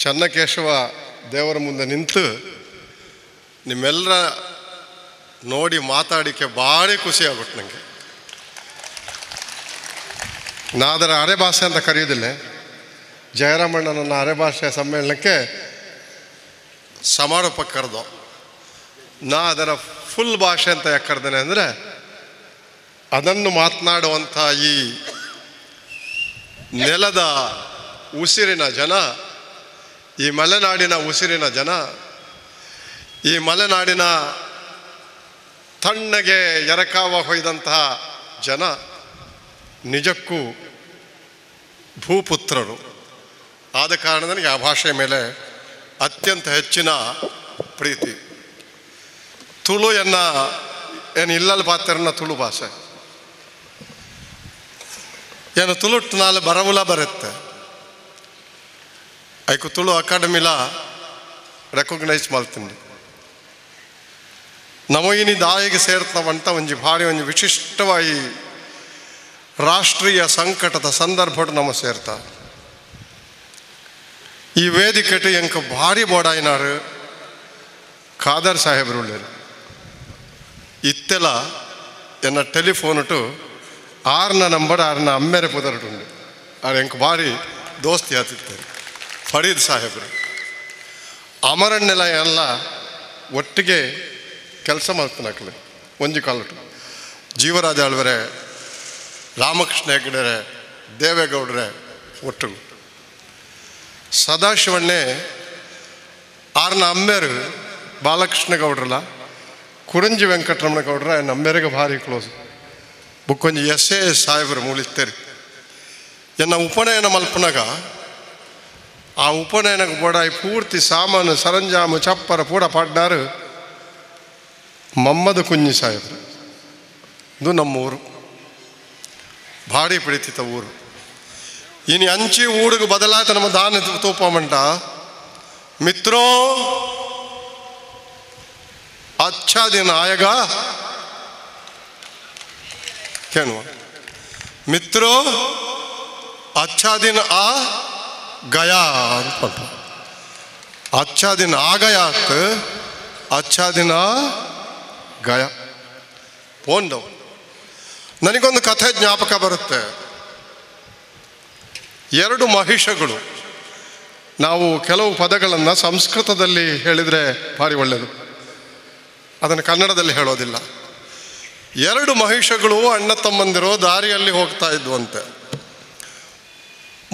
ಚನ್ನಕೇಶವ ದೇವರ ಮುಂದೆ ನಿಂತು ನಿಮ್ಮೆಲ್ಲರ ನೋಡಿ ಮಾತಾಡಿಕೆ ಭಾರಿ ಖುಷಿ ಆಗ್ಬಿಟ್ಟು ನನಗೆ. ನಾ ಅದರ ಅರೆಭಾಷೆ ಅಂತ ಕರೆಯೋದಿಲ್ಲ. ಜಯರಾಮಣ್ಣನ ಅರೆಭಾಷೆ ಸಮ್ಮೇಳನಕ್ಕೆ ಸಮಾರೋಪಕ್ಕೆ ಕರೆದು ನಾ ಅದರ ಫುಲ್ ಭಾಷೆ ಅಂತ ಯಾಕೆ ಕರೆದೇನೆ ಅಂದರೆ, ಅದನ್ನು ಮಾತನಾಡುವಂಥ ಈ ನೆಲದ ಉಸಿರಿನ ಜನ, ಈ ಮಲೆನಾಡಿನ ಉಸಿರಿನ ಜನ, ಈ ಮಲೆನಾಡಿನ ತಣ್ಣಗೆ ಎರಕಾವ ಹೊಯ್ದಂತಹ ಜನ ನಿಜಕ್ಕೂ ಭೂಪುತ್ರರು. ಆದ ಕಾರಣ ನನಗೆ ಆ ಭಾಷೆಯ ಮೇಲೆ ಅತ್ಯಂತ ಹೆಚ್ಚಿನ ಪ್ರೀತಿ. ತುಳು ಏನು ಇಲ್ಲಲ್ಲಿ ಪಾತ್ರನ ತುಳು ಭಾಷೆ ಏನು ತುಳುಟ್ಟು ನಾಳೆ ಬರವುಲ ಬರುತ್ತೆ. ಐಕು ತುಳು ಅಕಾಡೆಮಿಲ ರೆಕಗ್ನೈಸ್ ಮಾಡ್ತೀನಿ. ನಮಗಿನಿ ದಾಯಿಗೆ ಸೇರ್ತವಂತ ಒಂಜಿ ಭಾರಿ ಒಂಜಿ ವಿಶಿಷ್ಟವಾಗಿ ರಾಷ್ಟ್ರೀಯ ಸಂಕಟದ ಸಂದರ್ಭ ನಮಗೆ ಸೇರ್ತಾ. ಈ ವೇದಿಕೆಟು ಎಂಕ ಭಾರಿ ಬೋಡಾಯಿನಾರು ಖಾದರ್ ಸಾಹೇಬ್ರು ಉಳ್ಳೇರು. ಇತ್ತೆಲ್ಲ ಎನ್ನ ಟೆಲಿಫೋನ್ಟು 6ನ ನಂಬರ್ 6ನ ಅಮ್ಮೆರೆ ಪುದರ್ಟುಂಡು. ಅವ್ರು ಎಂಕ ಭಾರಿ ದೋಸ್ತಿ ಆತಿರ್ತಾರೆ. ಫರೀದ್ ಸಾಹೇಬ್ರು ಅಮರಣ್ಣೆಲ್ಲ ಎಲ್ಲ ಒಟ್ಟಿಗೆ ಕೆಲಸ ಮಾಡ್ತಾನಕ್ಲೆ ಒಂಜಿ ಕಾಲಟು. ಜೀವರಾಜ ಆಳ್ವರೆ, ರಾಮಕೃಷ್ಣ ಹೆಗ್ಡೆರೆ, ದೇವೇಗೌಡರೆ ಒಟ್ಟು. ಸದಾಶಿವಣ್ಣೆ 6ನ ಅಮ್ಮೇರು ಬಾಲಕೃಷ್ಣ ಗೌಡ್ರಲ್ಲ, ಕುರಂಜಿ ವೆಂಕಟರಮಣ ಗೌಡ್ರ ನನ್ನ ಅಮ್ಮೇರಿಗೆ ಭಾರಿ ಕ್ಲೋಸ್. ಬುಕ್ಕೊಂಜಿ ಎಸ್ ಸಾಹೇಬ್ರು ಮೂಲಿಸ್ತೇರಿ. ಎನ್ನ ಉಪನಯನ ಮಲ್ಪನಾಗ ಆ ಉಪನಯನಕ್ಕೆ ಬೋಡಾಯಿ ಪೂರ್ತಿ ಸಾಮಾನು ಸರಂಜಾಮು ಚಪ್ಪರ ಪೂಡ ಪಾಡ್ನಾರು ಮಮ್ಮದ ಕುಂಜಿ ಸಾಹೇಬ್ರು. ಇದು ನಮ್ಮ ಊರು, ಭಾರಿ ಪ್ರೀತಿತ ಊರು. ಇನ್ನು ಅಂಚಿ ಊರಿಗೆ ಬದಲಾಯ್ತ ನಮ್ಮ ದಾನ ತೂಪಮಂಟ ಮಿತ್ರೋ ಅಚ್ಚಾ ದಿನ ಆಯಗಾ ಕೇಳುವ ಮಿತ್ರೋ ಅಚ್ಚಾ ದಿನ ಆ ಗಯಾ ಅಂತ. ಅಚ್ಚಾ ದಿನ ಆ ಗಯಾತ್ ಅಚ್ಚಾ ದಿನ ಗಯ ಪೋಂಡವ್. ನನಗೊಂದು ಕಥೆ ಜ್ಞಾಪಕ ಬರುತ್ತೆ. 2 ಮಹಿಷಗಳು. ನಾವು ಕೆಲವು ಪದಗಳನ್ನು ಸಂಸ್ಕೃತದಲ್ಲಿ ಹೇಳಿದರೆ ಭಾರಿ ಒಳ್ಳೆಯದು, ಅದನ್ನು ಕನ್ನಡದಲ್ಲಿ ಹೇಳೋದಿಲ್ಲ. 2 ಮಹಿಷಗಳು ಅಣ್ಣ ತಮ್ಮಂದಿರು ದಾರಿಯಲ್ಲಿ ಹೋಗ್ತಾ ಇದ್ವಂತೆ.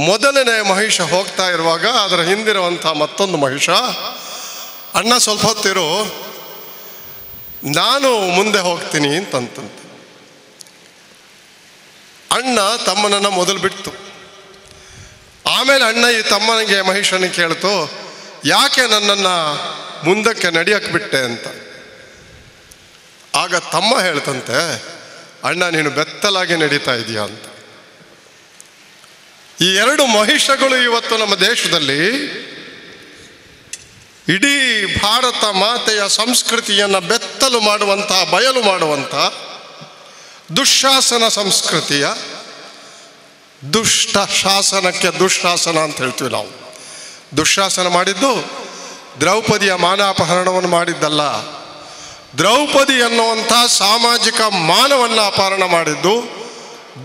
ಮೊದಲನೇ ಮಹಿಷ ಹೋಗ್ತಾ ಇರುವಾಗ ಅದರ ಹಿಂದಿರುವಂಥ ಮತ್ತೊಂದು ಮಹಿಷ, ಅಣ್ಣ ಸ್ವಲ್ಪ ಹೊತ್ತಿರು, ನಾನು ಮುಂದೆ ಹೋಗ್ತೀನಿ ಅಂತಂತಂತೆ. ಅಣ್ಣ ತಮ್ಮನನ್ನು ಮೊದಲು ಬಿಟ್ಟು, ಆಮೇಲೆ ಅಣ್ಣ ಈ ತಮ್ಮನಿಗೆ ಮಹಿಷನಿಗೆ ಕೇಳ್ತು, ಯಾಕೆ ನನ್ನನ್ನು ಮುಂದಕ್ಕೆ ನಡೆಯಕ್ಕೆ ಬಿಟ್ಟೆ ಅಂತ. ಆಗ ತಮ್ಮ ಹೇಳ್ತಂತೆ, ಅಣ್ಣ ನೀನು ಬೆತ್ತಲಾಗಿ ನಡೀತಾ ಇದೀಯ ಅಂತ. ಈ 2 ಮಹಿಷಗಳು ಇವತ್ತು ನಮ್ಮ ದೇಶದಲ್ಲಿ ಇಡೀ ಭಾರತ ಮಾತೆಯ ಸಂಸ್ಕೃತಿಯನ್ನು ಬೆತ್ತಲು ಮಾಡುವಂಥ, ಬಯಲು ಮಾಡುವಂಥ ದುಶ್ಶಾಸನ ಸಂಸ್ಕೃತಿಯ ದುಷ್ಟ ಶಾಸನಕ್ಕೆ ದುಶ್ಶಾಸನ ಅಂತ ಹೇಳ್ತೀವಿ ನಾವು. ದುಶ್ಶಾಸನ ಮಾಡಿದ್ದು ದ್ರೌಪದಿಯ ಮಾನಾಪಹರಣವನ್ನು ಮಾಡಿದ್ದಲ್ಲ. ದ್ರೌಪದಿ ಎನ್ನುವಂಥ ಸಾಮಾಜಿಕ ಮಾನವನ್ನು ಅಪಹರಣ ಮಾಡಿದ್ದು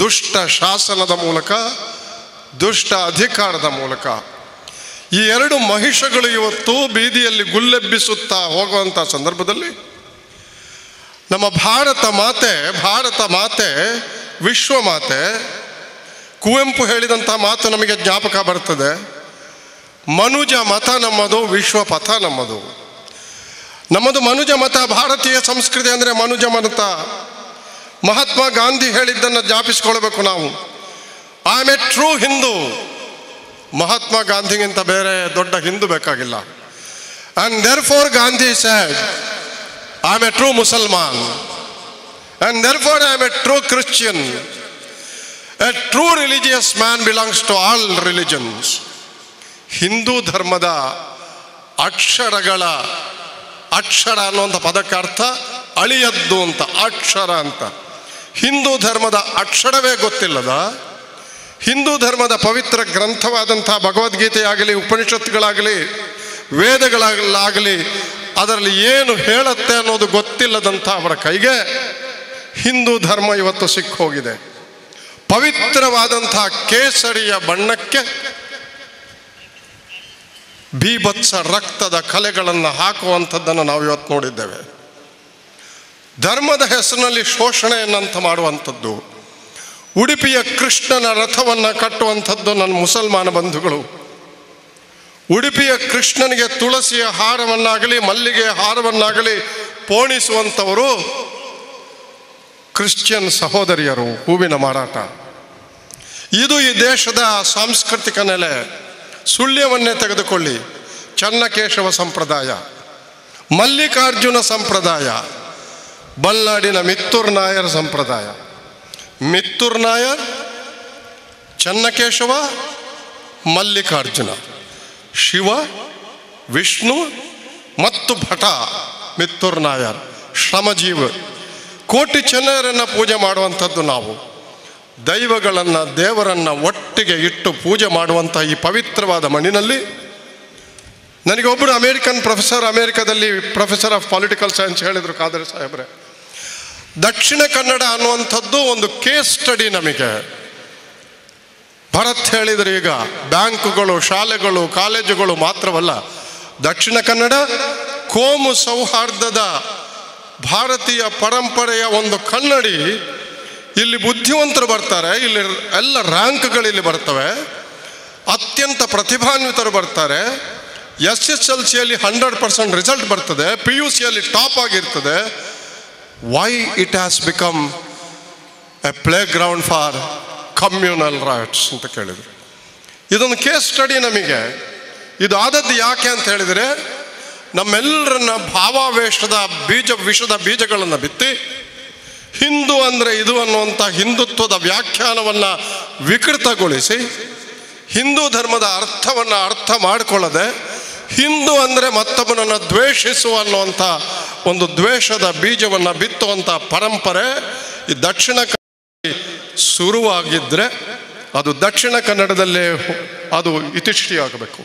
ದುಷ್ಟ ಶಾಸನದ ಮೂಲಕ, ದುಷ್ಟ ಅಧಿಕಾರದ ಮೂಲಕ. ಈ 2 ಮಹಿಷಗಳು ಇವತ್ತು ಬೀದಿಯಲ್ಲಿ ಗುಲ್ಲೆಬ್ಬಿಸುತ್ತಾ ಹೋಗುವಂಥ ಸಂದರ್ಭದಲ್ಲಿ ನಮ್ಮ ಭಾರತ ಮಾತೆ ವಿಶ್ವಮಾತೆ ಕುವೆಂಪು ಹೇಳಿದಂಥ ಮಾತು ನಮಗೆ ಜ್ಞಾಪಕ ಬರ್ತದೆ. ಮನುಜ ಮತ ನಮ್ಮದು, ವಿಶ್ವಪಥ ನಮ್ಮದು. ನಮ್ಮದು ಮನುಜ ಮತ. ಭಾರತೀಯ ಸಂಸ್ಕೃತಿ ಅಂದರೆ ಮನುಜ ಮತ. ಮಹಾತ್ಮ ಗಾಂಧಿ ಹೇಳಿದ್ದನ್ನು ಜ್ಞಾಪಿಸ್ಕೊಳ್ಬೇಕು ನಾವು. I am a true Hindu. Mahatma ಗಾಂಧಿಗಿಂತ ಬೇರೆ ದೊಡ್ಡ ಹಿಂದೂ ಬೇಕಾಗಿಲ್ಲ. And therefore Gandhi said I am a true ಮುಸಲ್ಮಾನ್, and therefore I am a true Christian. A true religious man belongs to all religions. Hindu ಧರ್ಮದ ಅಕ್ಷರ ಅನ್ನುವಂಥ ಪದಕ್ಕೆ ಅರ್ಥ ಅಳಿಯದ್ದು ಅಂತ, ಅಕ್ಷರ ಅಂತ. ಹಿಂದೂ ಧರ್ಮದ ಅಕ್ಷರವೇ ಗೊತ್ತಿಲ್ಲದ, ಹಿಂದೂ ಧರ್ಮದ ಪವಿತ್ರ ಗ್ರಂಥವಾದಂಥ ಭಗವದ್ಗೀತೆಯಾಗಲಿ, ಉಪನಿಷತ್ತುಗಳಾಗಲಿ, ವೇದಗಳಾಗಲಿ ಅದರಲ್ಲಿ ಏನು ಹೇಳುತ್ತೆ ಅನ್ನೋದು ಗೊತ್ತಿಲ್ಲದಂಥ ಅವರ ಕೈಗೆ ಹಿಂದೂ ಧರ್ಮ ಇವತ್ತು ಸಿಕ್ಕೋಗಿದೆ. ಪವಿತ್ರವಾದಂಥ ಕೇಸರಿಯ ಬಣ್ಣಕ್ಕೆ ಬೀಭತ್ಸ ರಕ್ತದ ಕಲೆಗಳನ್ನು ಹಾಕುವಂಥದ್ದನ್ನು ನಾವು ಇವತ್ತು ನೋಡಿದ್ದೇವೆ. ಧರ್ಮದ ಹೆಸರಿನಲ್ಲಿ ಶೋಷಣೆಯನ್ನಂತ ಮಾಡುವಂಥದ್ದು, ಉಡುಪಿಯ ಕೃಷ್ಣನ ರಥವನ್ನು ಕಟ್ಟುವಂಥದ್ದು ನನ್ನ ಮುಸಲ್ಮಾನ ಬಂಧುಗಳು. ಉಡುಪಿಯ ಕೃಷ್ಣನಿಗೆ ತುಳಸಿಯ ಹಾರವನ್ನಾಗಲಿ, ಮಲ್ಲಿಗೆ ಹಾರವನ್ನಾಗಲಿ ಪೋಣಿಸುವಂಥವರು ಕ್ರಿಶ್ಚಿಯನ್ ಸಹೋದರಿಯರು. ಹೂವಿನ ಮಾರಾಟ ಇದು ಈ ದೇಶದ ಸಾಂಸ್ಕೃತಿಕ ನೆಲೆ. ಸುಳ್ಯವನ್ನೇ ತೆಗೆದುಕೊಳ್ಳಿ, ಚನ್ನಕೇಶವ ಸಂಪ್ರದಾಯ, ಮಲ್ಲಿಕಾರ್ಜುನ ಸಂಪ್ರದಾಯ, ಬಲ್ನಾಡಿನ ಮಿತ್ತೂರ್ ನಾಯರ್ ಸಂಪ್ರದಾಯ. ಮಿತ್ತೂರ್ ನಾಯರ್, ಚನ್ನಕೇಶವ, ಮಲ್ಲಿಕಾರ್ಜುನ, ಶಿವ, ವಿಷ್ಣು ಮತ್ತು ಭಟ. ಮಿತ್ತೂರ್ ನಾಯರ್ ಶ್ರಮಜೀವ, ಕೋಟಿ ಚೆನ್ನರನ್ನು ಪೂಜೆ ಮಾಡುವಂಥದ್ದು. ನಾವು ದೈವಗಳನ್ನು, ದೇವರನ್ನು ಒಟ್ಟಿಗೆ ಇಟ್ಟು ಪೂಜೆ ಮಾಡುವಂಥ ಈ ಪವಿತ್ರವಾದ ಮಣ್ಣಿನಲ್ಲಿ ನನಗೆ ಒಬ್ಬರು ಅಮೇರಿಕನ್ ಪ್ರೊಫೆಸರ್, ಅಮೇರಿಕಾದಲ್ಲಿ ಪ್ರೊಫೆಸರ್ ಆಫ್ ಪೊಲಿಟಿಕಲ್ ಸೈನ್ಸ್ ಹೇಳಿದರು, ಖಾದರ್ ಸಾಹೇಬ್ರೆ, ದಕ್ಷಿಣ ಕನ್ನಡ ಅನ್ನುವಂಥದ್ದು ಒಂದು ಕೇಸ್ ಸ್ಟಡಿ ನಮಗೆ. ಭರತ್ ಹೇಳಿದರೆ ಈಗ ಬ್ಯಾಂಕುಗಳು, ಶಾಲೆಗಳು, ಕಾಲೇಜುಗಳು ಮಾತ್ರವಲ್ಲ, ದಕ್ಷಿಣ ಕನ್ನಡ ಕೋಮು ಸೌಹಾರ್ದದ ಭಾರತೀಯ ಪರಂಪರೆಯ ಒಂದು ಕನ್ನಡಿ. ಇಲ್ಲಿ ಬುದ್ಧಿವಂತರು ಬರ್ತಾರೆ, ಇಲ್ಲಿ ಎಲ್ಲ ರ್ಯಾಂಕ್ಗಳು ಇಲ್ಲಿ ಬರ್ತವೆ, ಅತ್ಯಂತ ಪ್ರತಿಭಾನ್ವಿತರು ಬರ್ತಾರೆ. SSLCಯಲ್ಲಿ 100% ರಿಸಲ್ಟ್ ಬರ್ತದೆ, PUCಯಲ್ಲಿ ಟಾಪ್ ಆಗಿರ್ತದೆ. Why it has become A play ground for communal rights ಅಂತ ಕೇಳಿದರು. ಇದೊಂದು ಕೇಸ್ ಸ್ಟಡಿ ನಮಗೆ. ಇದು ಆದದ್ದು ಯಾಕೆ ಅಂತ ಹೇಳಿದರೆ, ನಮ್ಮೆಲ್ಲರನ್ನ ಭಾವಾವೇಶದ ವಿಷದ ಬೀಜಗಳನ್ನು ಬಿತ್ತಿ ಹಿಂದೂ ಅಂದರೆ ಇದು ಅನ್ನುವಂಥ ಹಿಂದುತ್ವದ ವ್ಯಾಖ್ಯಾನವನ್ನು ವಿಕೃತಗೊಳಿಸಿ, ಹಿಂದೂ ಧರ್ಮದ ಅರ್ಥವನ್ನು ಅರ್ಥ ಮಾಡಿಕೊಳ್ಳದೆ, ಹಿಂದೂ ಅಂದರೆ ಮತ್ತೊಬ್ಬನನ್ನು ದ್ವೇಷಿಸುವ ಅನ್ನುವಂಥ ಒಂದು ದ್ವೇಷದ ಬೀಜವನ್ನು ಬಿತ್ತುವಂಥ ಪರಂಪರೆ ಈ ದಕ್ಷಿಣ ಕನ್ನಡದಲ್ಲಿ ಶುರುವಾಗಿದ್ದರೆ ಅದು ದಕ್ಷಿಣ ಕನ್ನಡದಲ್ಲೇ ಅದು ಇತಿಷ್ಠಿಯಾಗಬೇಕು.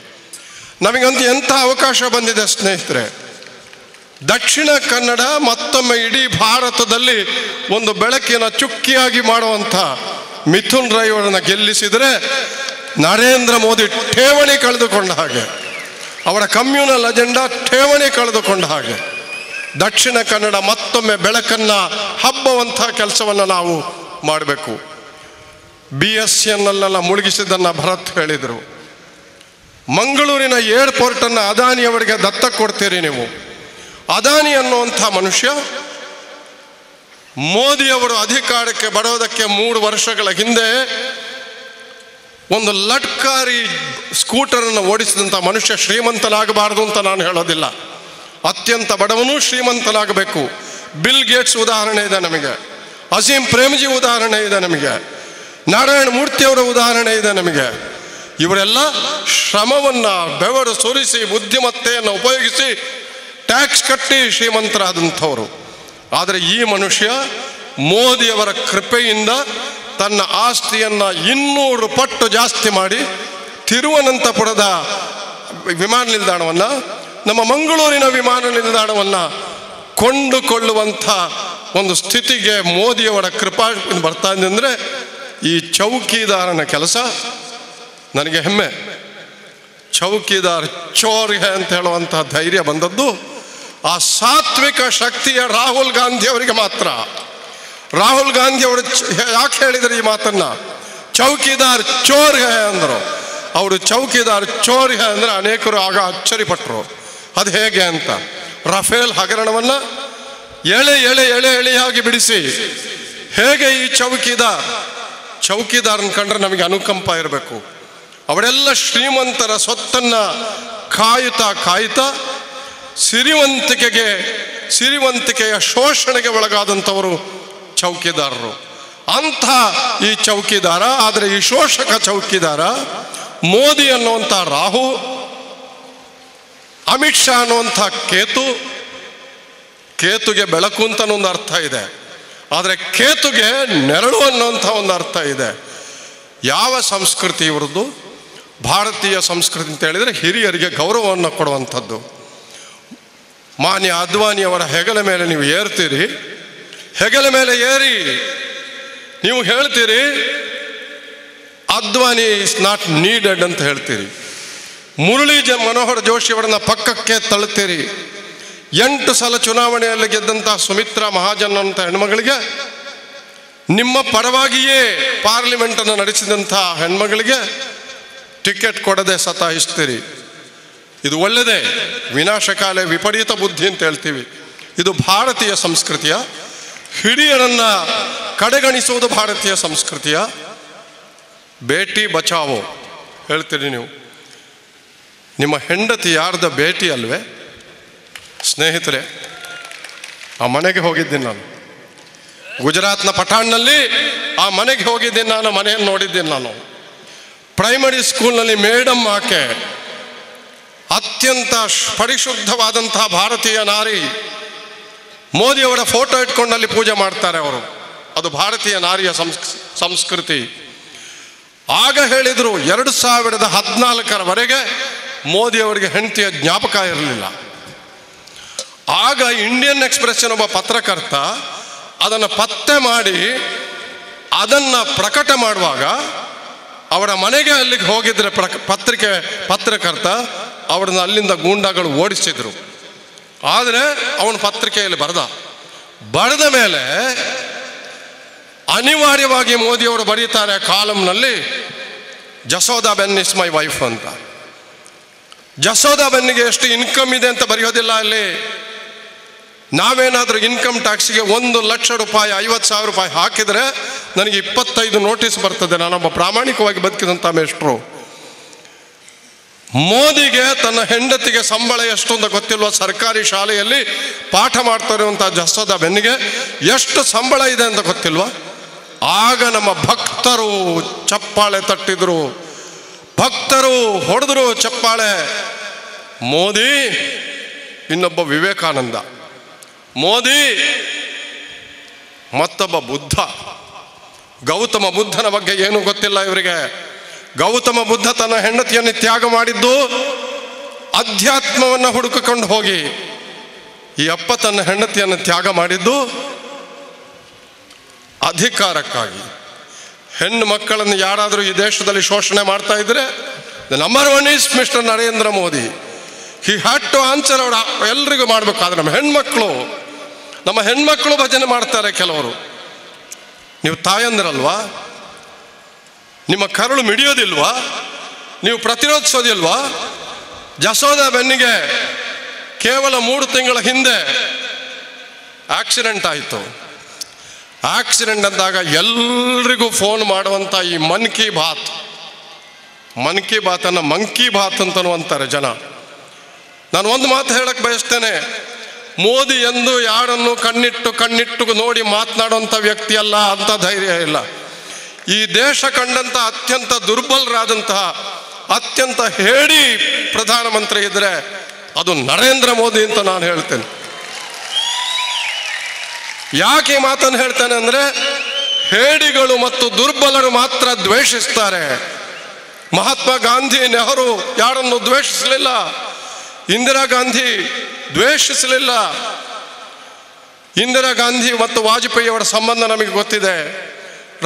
ನಮಗಂತೂ ಎಂಥ ಅವಕಾಶ ಬಂದಿದೆ ಸ್ನೇಹಿತರೆ. ದಕ್ಷಿಣ ಕನ್ನಡ ಮತ್ತೊಮ್ಮೆ ಇಡೀ ಭಾರತದಲ್ಲಿ ಒಂದು ಬೆಳಕಿನ ಚುಕ್ಕಿಯಾಗಿ ಮಾಡುವಂಥ ಮಿಥುನ್ ರೈ ಅವರನ್ನು ಗೆಲ್ಲಿಸಿದರೆ ನರೇಂದ್ರ ಮೋದಿ ಠೇವಣಿ ಕಳೆದುಕೊಂಡ ಹಾಗೆ, ಅವರ ಕಮ್ಯುನಲ್ ಅಜೆಂಡಾ ಠೇವಣಿ ಕಳೆದುಕೊಂಡ ಹಾಗೆ. ದಕ್ಷಿಣ ಕನ್ನಡ ಮತ್ತೊಮ್ಮೆ ಬೆಳಕನ್ನು ಹಬ್ಬುವಂಥ ಕೆಲಸವನ್ನು ನಾವು ಮಾಡಬೇಕು. BSNLನೆಲ್ಲ ಮುಳುಗಿಸಿದ್ದನ್ನು ಭರತ್ ಹೇಳಿದರು. ಮಂಗಳೂರಿನ ಏರ್ಪೋರ್ಟನ್ನು ಅದಾನಿಯವರಿಗೆ ದತ್ತಕ್ಕೆ ಕೊಡ್ತೀರಿ ನೀವು. ಅದಾನಿ ಅನ್ನುವಂಥ ಮನುಷ್ಯ ಮೋದಿಯವರು ಅಧಿಕಾರಕ್ಕೆ ಬರೋದಕ್ಕೆ 3 ವರ್ಷಗಳ ಹಿಂದೆ ಒಂದು ಲಟ್ಕಾರಿ ಸ್ಕೂಟರನ್ನು ಓಡಿಸಿದಂಥ ಮನುಷ್ಯ ಶ್ರೀಮಂತನಾಗಬಾರದು ಅಂತ ನಾನು ಹೇಳೋದಿಲ್ಲ. ಅತ್ಯಂತ ಬಡವನು ಶ್ರೀಮಂತನಾಗಬೇಕು. ಬಿಲ್ ಗೇಟ್ಸ್ ಉದಾಹರಣೆ ಇದೆ ನಮಗೆ, ಅಸೀಂ ಪ್ರೇಮ್ಜಿ ಉದಾಹರಣೆ ಇದೆ ನಮಗೆ, ನಾರಾಯಣ ಮೂರ್ತಿಯವರ ಉದಾಹರಣೆ ಇದೆ ನಮಗೆ. ಇವರೆಲ್ಲ ಶ್ರಮವನ್ನು, ಬೆವರು ಸುರಿಸಿ, ಬುದ್ಧಿಮತ್ತೆಯನ್ನು ಉಪಯೋಗಿಸಿ ಟ್ಯಾಕ್ಸ್ ಕಟ್ಟಿ ಶ್ರೀಮಂತರಾದಂಥವರು. ಆದರೆ ಈ ಮನುಷ್ಯ ಮೋದಿಯವರ ಕೃಪೆಯಿಂದ ತನ್ನ ಆಸ್ತಿಯನ್ನು 200 ಪಟ್ಟು ಜಾಸ್ತಿ ಮಾಡಿ ತಿರುವನಂತಪುರದ ವಿಮಾನ ನಿಲ್ದಾಣವನ್ನು, ನಮ್ಮ ಮಂಗಳೂರಿನ ವಿಮಾನ ನಿಲ್ದಾಣವನ್ನು ಕೊಂಡುಕೊಳ್ಳುವಂಥ ಒಂದು ಸ್ಥಿತಿಗೆ ಮೋದಿಯವರ ಕೃಪಾ ಬರ್ತಾ ಇದೆ. ಅಂದರೆ ಈ ಚೌಕಿದಾರನ ಕೆಲಸ ನನಗೆ ಹೆಮ್ಮೆ. ಚೌಕಿದಾರ್ ಚೋರ್ ಹೇ ಅಂತ ಹೇಳುವಂಥ ಧೈರ್ಯ ಬಂದದ್ದು ಆ ಸಾತ್ವಿಕ ಶಕ್ತಿಯ ರಾಹುಲ್ ಗಾಂಧಿ ಅವರಿಗೆ ಮಾತ್ರ. ರಾಹುಲ್ ಗಾಂಧಿ ಅವರು ಯಾಕೆ ಹೇಳಿದರು ಈ ಮಾತನ್ನು? ಚೌಕಿದಾರ್ ಚೋರ್ ಹೇ ಅಂದರು. ಅವರು ಚೌಕಿದಾರ್ ಚೋರ್ ಹೇ ಅಂದರೆ ಅನೇಕರು ಆಗ ಅಚ್ಚರಿಪಟ್ಟರು. ಅದು ಹೇಗೆ ಅಂತ, ರಫೇಲ್ ಹಗರಣವನ್ನು ಎಳೆಯಾಗಿ ಬಿಡಿಸಿ ಹೇಗೆ ಈ ಚೌಕಿದಾರನ ಕಂಡ್ರೆ ನಮಗೆ ಅನುಕಂಪ ಇರಬೇಕು. ಅವರೆಲ್ಲ ಶ್ರೀಮಂತರ ಸೊತ್ತನ್ನು ಕಾಯುತ್ತಾ ಸಿರಿವಂತಿಕೆಯ ಶೋಷಣೆಗೆ ಒಳಗಾದಂಥವರು ಚೌಕಿದಾರರು. ಅಂಥ ಈ ಚೌಕಿದಾರ, ಆದರೆ ಈ ಶೋಷಕ ಚೌಕಿದಾರ ಮೋದಿ ಅನ್ನುವಂಥ ರಾಹು, ಅಮಿತ್ ಶಾ ಅನ್ನುವಂಥ ಕೇತುಗೆ ಬೆಳಕು ಅಂತ ಒಂದು ಅರ್ಥ ಇದೆ, ಆದರೆ ಕೇತುಗೆ ನೆರಳು ಅನ್ನುವಂಥ ಒಂದು ಅರ್ಥ ಇದೆ. ಯಾವ ಸಂಸ್ಕೃತಿ ಇವ್ರದ್ದು? ಭಾರತೀಯ ಸಂಸ್ಕೃತಿ ಅಂತ ಹೇಳಿದರೆ ಹಿರಿಯರಿಗೆ ಗೌರವವನ್ನು ಕೊಡುವಂಥದ್ದು. ಮಾನ್ಯ ಅದ್ವಾನಿಯವರ ಹೆಗಲ ಮೇಲೆ ನೀವು ಏರ್ತೀರಿ, ಹೆಗಲ ಮೇಲೆ ಏರಿ ನೀವು ಹೇಳ್ತೀರಿ ಅದ್ವಾನಿ ಇಸ್ ನಾಟ್ ನೀಡೆಡ್ ಅಂತ ಹೇಳ್ತೀರಿ. ಮುರಳಿ ಮನೋಹರ್ ಜೋಶಿ ಅವರನ್ನ ಪಕ್ಕಕ್ಕೆ ತಳ್ಳುತ್ತೀರಿ. 8 ಸಲ ಚುನಾವಣೆಯಲ್ಲಿ ಗೆದ್ದಂಥ ಸುಮಿತ್ರಾ ಮಹಾಜನ್ ಅಂತ ಹೆಣ್ಮಗಳಿಗೆ, ನಿಮ್ಮ ಪರವಾಗಿಯೇ ಪಾರ್ಲಿಮೆಂಟನ್ನು ನಡೆಸಿದಂಥ ಹೆಣ್ಮಗಳಿಗೆ ಟಿಕೆಟ್ ಕೊಡದೆ ಸತಾಯಿಸ್ತೀರಿ. ಇದು ಒಳ್ಳೆಯದೇ, ವಿನಾಶಕಾಲೆ ವಿಪರೀತ ಬುದ್ಧಿ ಅಂತ ಹೇಳ್ತೀವಿ. ಇದು ಭಾರತೀಯ ಸಂಸ್ಕೃತಿಯ? ಹಿರಿಯರನ್ನು ಕಡೆಗಣಿಸುವುದು ಭಾರತೀಯ ಸಂಸ್ಕೃತಿಯ? ಬೇಟಿ ಬಚಾವೋ ಹೇಳ್ತೀರಿ ನೀವು. ನಿಮ್ಮ ಹೆಂಡತಿ ಯಾರ್ದ ಬೇಟಿ ಅಲ್ವೇ? ಸ್ನೇಹಿತರೆ, ಆ ಮನೆಗೆ ಹೋಗಿದ್ದೀನಿ ನಾನು. ಗುಜರಾತ್ನ ಪಠಾಣ್ನಲ್ಲಿ ಆ ಮನೆಗೆ ಹೋಗಿದ್ದೀನಿ ನಾನು, ಮನೆಯನ್ನು ನೋಡಿದ್ದೀನಿ ನಾನು. ಪ್ರೈಮರಿ ಸ್ಕೂಲ್ನಲ್ಲಿ ಮೇಡಮ್ ಆಕೆ ಅತ್ಯಂತ ಪರಿಶುದ್ಧವಾದಂತಹ ಭಾರತೀಯ ನಾರಿ. ಮೋದಿಯವರ ಫೋಟೋ ಇಟ್ಕೊಂಡಲ್ಲಿ ಪೂಜೆ ಮಾಡ್ತಾರೆ ಅವರು. ಅದು ಭಾರತೀಯ ನಾರಿಯ ಸಂಸ್ಕೃತಿ. ಆಗ ಹೇಳಿದರು 2014ರವರೆಗೆ ಮೋದಿಯವರಿಗೆ ಹೆಂಡತಿಯ ಜ್ಞಾಪಕ ಇರಲಿಲ್ಲ. ಆಗ ಇಂಡಿಯನ್ ಎಕ್ಸ್ಪ್ರೆಸ್ ಒಬ್ಬ ಪತ್ರಕರ್ತ ಅದನ್ನು ಪತ್ತೆ ಮಾಡಿ ಅದನ್ನು ಪ್ರಕಟ ಮಾಡುವಾಗ ಅವರ ಮನೆಗೆ ಅಲ್ಲಿಗೆ ಹೋಗಿದ್ರೆ ಪತ್ರಕರ್ತ ಅವ್ರನ್ನ ಅಲ್ಲಿಂದ ಗೂಂಡಾಗಳು ಓಡಿಸಿದ್ರು. ಆದರೆ ಅವನ ಪತ್ರಿಕೆಯಲ್ಲಿ ಬರೆದ ಮೇಲೆ ಅನಿವಾರ್ಯವಾಗಿ ಮೋದಿಯವರು ಬರೀತಾರೆ ಕಾಲಂನಲ್ಲಿ, ಜಸೋದಾ ಬೆನ್ ಇಸ್ ಮೈ ವೈಫ್ ಅಂತ. ಜಸೋದಾ ಬೆನ್ನಿಗೆ ಎಷ್ಟು ಇನ್ಕಮ್ ಇದೆ ಅಂತ ಬರೆಯೋದಿಲ್ಲ ಅಲ್ಲಿ. ನಾವೇನಾದರೂ ಇನ್ಕಮ್ ಟ್ಯಾಕ್ಸ್ಗೆ 1 ಲಕ್ಷ ರೂಪಾಯಿ 50,000 ರೂಪಾಯಿ ಹಾಕಿದರೆ ನನಗೆ 25 ನೋಟಿಸ್ ಬರ್ತದೆ. ನಾನೊಬ್ಬ ಪ್ರಾಮಾಣಿಕವಾಗಿ ಬದುಕಿದಂಥ ಮೇಷ್ಟ್ರು. ಮೋದಿಗೆ ತನ್ನ ಹೆಂಡತಿಗೆ ಸಂಬಳ ಎಷ್ಟು ಅಂತ ಗೊತ್ತಿಲ್ವ? ಸರ್ಕಾರಿ ಶಾಲೆಯಲ್ಲಿ ಪಾಠ ಮಾಡ್ತಾ ಇರುವಂಥ ಜಸೋದಾ ಬೆನ್ನಿಗೆ ಎಷ್ಟು ಸಂಬಳ ಇದೆ ಅಂತ ಗೊತ್ತಿಲ್ವ? ಆಗ ನಮ್ಮ ಭಕ್ತರು ಚಪ್ಪಾಳೆ ತಟ್ಟಿದ್ರು, ಭಕ್ತರು ಹೊಡೆದ್ರು ಚಪ್ಪಾಳೆ. ಮೋದಿ ಇನ್ನೊಬ್ಬ ವಿವೇಕಾನಂದ, ಮೋದಿ ಮತ್ತೊಬ್ಬ ಬುದ್ಧ. ಗೌತಮ ಬುದ್ಧನ ಬಗ್ಗೆ ಏನೂ ಗೊತ್ತಿಲ್ಲ ಇವರಿಗೆ. ಗೌತಮ ಬುದ್ಧ ತನ್ನ ಹೆಂಡತಿಯನ್ನು ತ್ಯಾಗ ಮಾಡಿದ್ದು ಅಧ್ಯಾತ್ಮವನ್ನು ಹುಡುಕಿಕೊಂಡು ಹೋಗಿ. ಈ ಅಪ್ಪ ತನ್ನ ಹೆಂಡತಿಯನ್ನು ತ್ಯಾಗ ಮಾಡಿದ್ದು ಅಧಿಕಾರಕ್ಕಾಗಿ. ಹೆಣ್ಣು ಮಕ್ಕಳನ್ನು ಯಾರಾದರೂ ಈ ದೇಶದಲ್ಲಿ ಶೋಷಣೆ ಮಾಡ್ತಾ ಇದ್ರೆ the number 1 is mister Narendra Modi. He had to answer. ಅವರ ಎಲ್ರಿಗೂ ಮಾಡಬೇಕಾದ್ರೆ ನಮ್ಮ ಹೆಣ್ಮಕ್ಳು ಭಜನೆ ಮಾಡ್ತಾರೆ ಕೆಲವರು. ನೀವು ತಾಯಂದಿರಲ್ವಾ? ನಿಮ್ಮ ಕರುಳು ಮಿಡಿಯೋದಿಲ್ವಾ? ನೀವು ಪ್ರತಿರೋಧಿಸೋದಿಲ್ವಾ? ಜಸೋದಾ ಬೆನ್ನಿಗೆ ಕೇವಲ 3 ತಿಂಗಳ ಹಿಂದೆ ಆಕ್ಸಿಡೆಂಟ್ ಆಯಿತು. ಆಕ್ಸಿಡೆಂಟ್ ಅಂದಾಗ ಎಲ್ರಿಗೂ ಫೋನ್ ಮಾಡುವಂಥ ಈ ಮನ್ ಕಿ ಬಾತನ್ನು ಮಂಕಿ ಬಾತ್ ಅಂತಲೂ ಅಂತಾರೆ ಜನ. ನಾನು ಒಂದು ಮಾತು ಹೇಳಕ್ಕೆ ಬಯಸ್ತೇನೆ, ಮೋದಿ ಎಂದು ಯಾರನ್ನು ಕಣ್ಣಿಟ್ಟು ನೋಡಿ ಮಾತನಾಡುವಂಥ ವ್ಯಕ್ತಿ ಅಲ್ಲ. ಅಂಥ ಧೈರ್ಯ ಇಲ್ಲ. ಈ ದೇಶ ಕಂಡಂಥ ಅತ್ಯಂತ ದುರ್ಬಲರಾದಂತಹ ಅತ್ಯಂತ ಹೇಡಿ ಪ್ರಧಾನಮಂತ್ರಿ ಇದ್ದರೆ ಅದು ನರೇಂದ್ರ ಮೋದಿ ಅಂತ ನಾನು ಹೇಳ್ತೇನೆ. ಯಾಕೆ ಈ ಮಾತನ್ನು ಹೇಳ್ತೇನೆ ಅಂದರೆ, ಹೇಡಿಗಳು ಮತ್ತು ದುರ್ಬಲರು ಮಾತ್ರ ದ್ವೇಷಿಸ್ತಾರೆ. ಮಹಾತ್ಮ ಗಾಂಧಿ, ನೆಹರು ಯಾರನ್ನು ದ್ವೇಷಿಸಲಿಲ್ಲ. ಇಂದಿರಾ ಗಾಂಧಿ ದ್ವೇಷಿಸಲಿಲ್ಲ. ಇಂದಿರಾ ಗಾಂಧಿ ಮತ್ತು ವಾಜಪೇಯಿ ಅವರ ಸಂಬಂಧ ನಮಗೆ ಗೊತ್ತಿದೆ.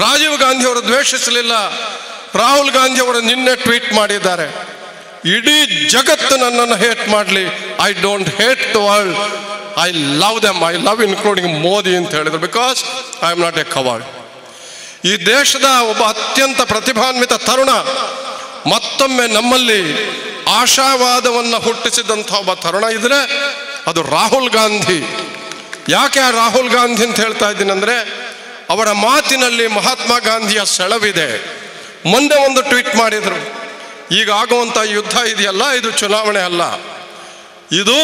ರಾಜೀವ್ ಗಾಂಧಿ ಅವರು ದ್ವೇಷಿಸಲಿಲ್ಲ. ರಾಹುಲ್ ಗಾಂಧಿ ಅವರು ನಿನ್ನೆ ಟ್ವೀಟ್ ಮಾಡಿದ್ದಾರೆ, ಇಡೀ ಜಗತ್ತು ನನ್ನನ್ನು ಹೇಟ್ ಮಾಡಲಿ, I don't hate the world, I love them, I love including Modi ಅಂತ ಹೇಳಿದ್ರು. Because I am not A covered. ಈ ದೇಶದ ಒಬ್ಬ ಅತ್ಯಂತ ಪ್ರತಿಭಾನ್ವಿತ ತರುಣ ಮತ್ತೊಮ್ಮೆ ನಮ್ಮಲ್ಲಿ ಆಶಾವಾದವನ್ನು ಹುಟ್ಟಿಸಿದಂಥ ಒಬ್ಬ ತರುಣ ಇದ್ರೆ ಅದು ರಾಹುಲ್ ಗಾಂಧಿ. ಯಾಕೆ ಆ ರಾಹುಲ್ ಗಾಂಧಿ ಅಂತ ಹೇಳ್ತಾ ಇದ್ದೀನಿ ಅಂದರೆ, ಅವರ ಮಾತಿನಲ್ಲಿ ಮಹಾತ್ಮ ಗಾಂಧಿಯ ಸೆಳವಿದೆ. ಮುಂದೆ ಒಂದು ಟ್ವೀಟ್ ಮಾಡಿದರು, ಈಗ ಆಗುವಂಥ ಯುದ್ಧ ಇದೆಯಲ್ಲ, ಇದು ಚುನಾವಣೆ ಅಲ್ಲ, ಇದು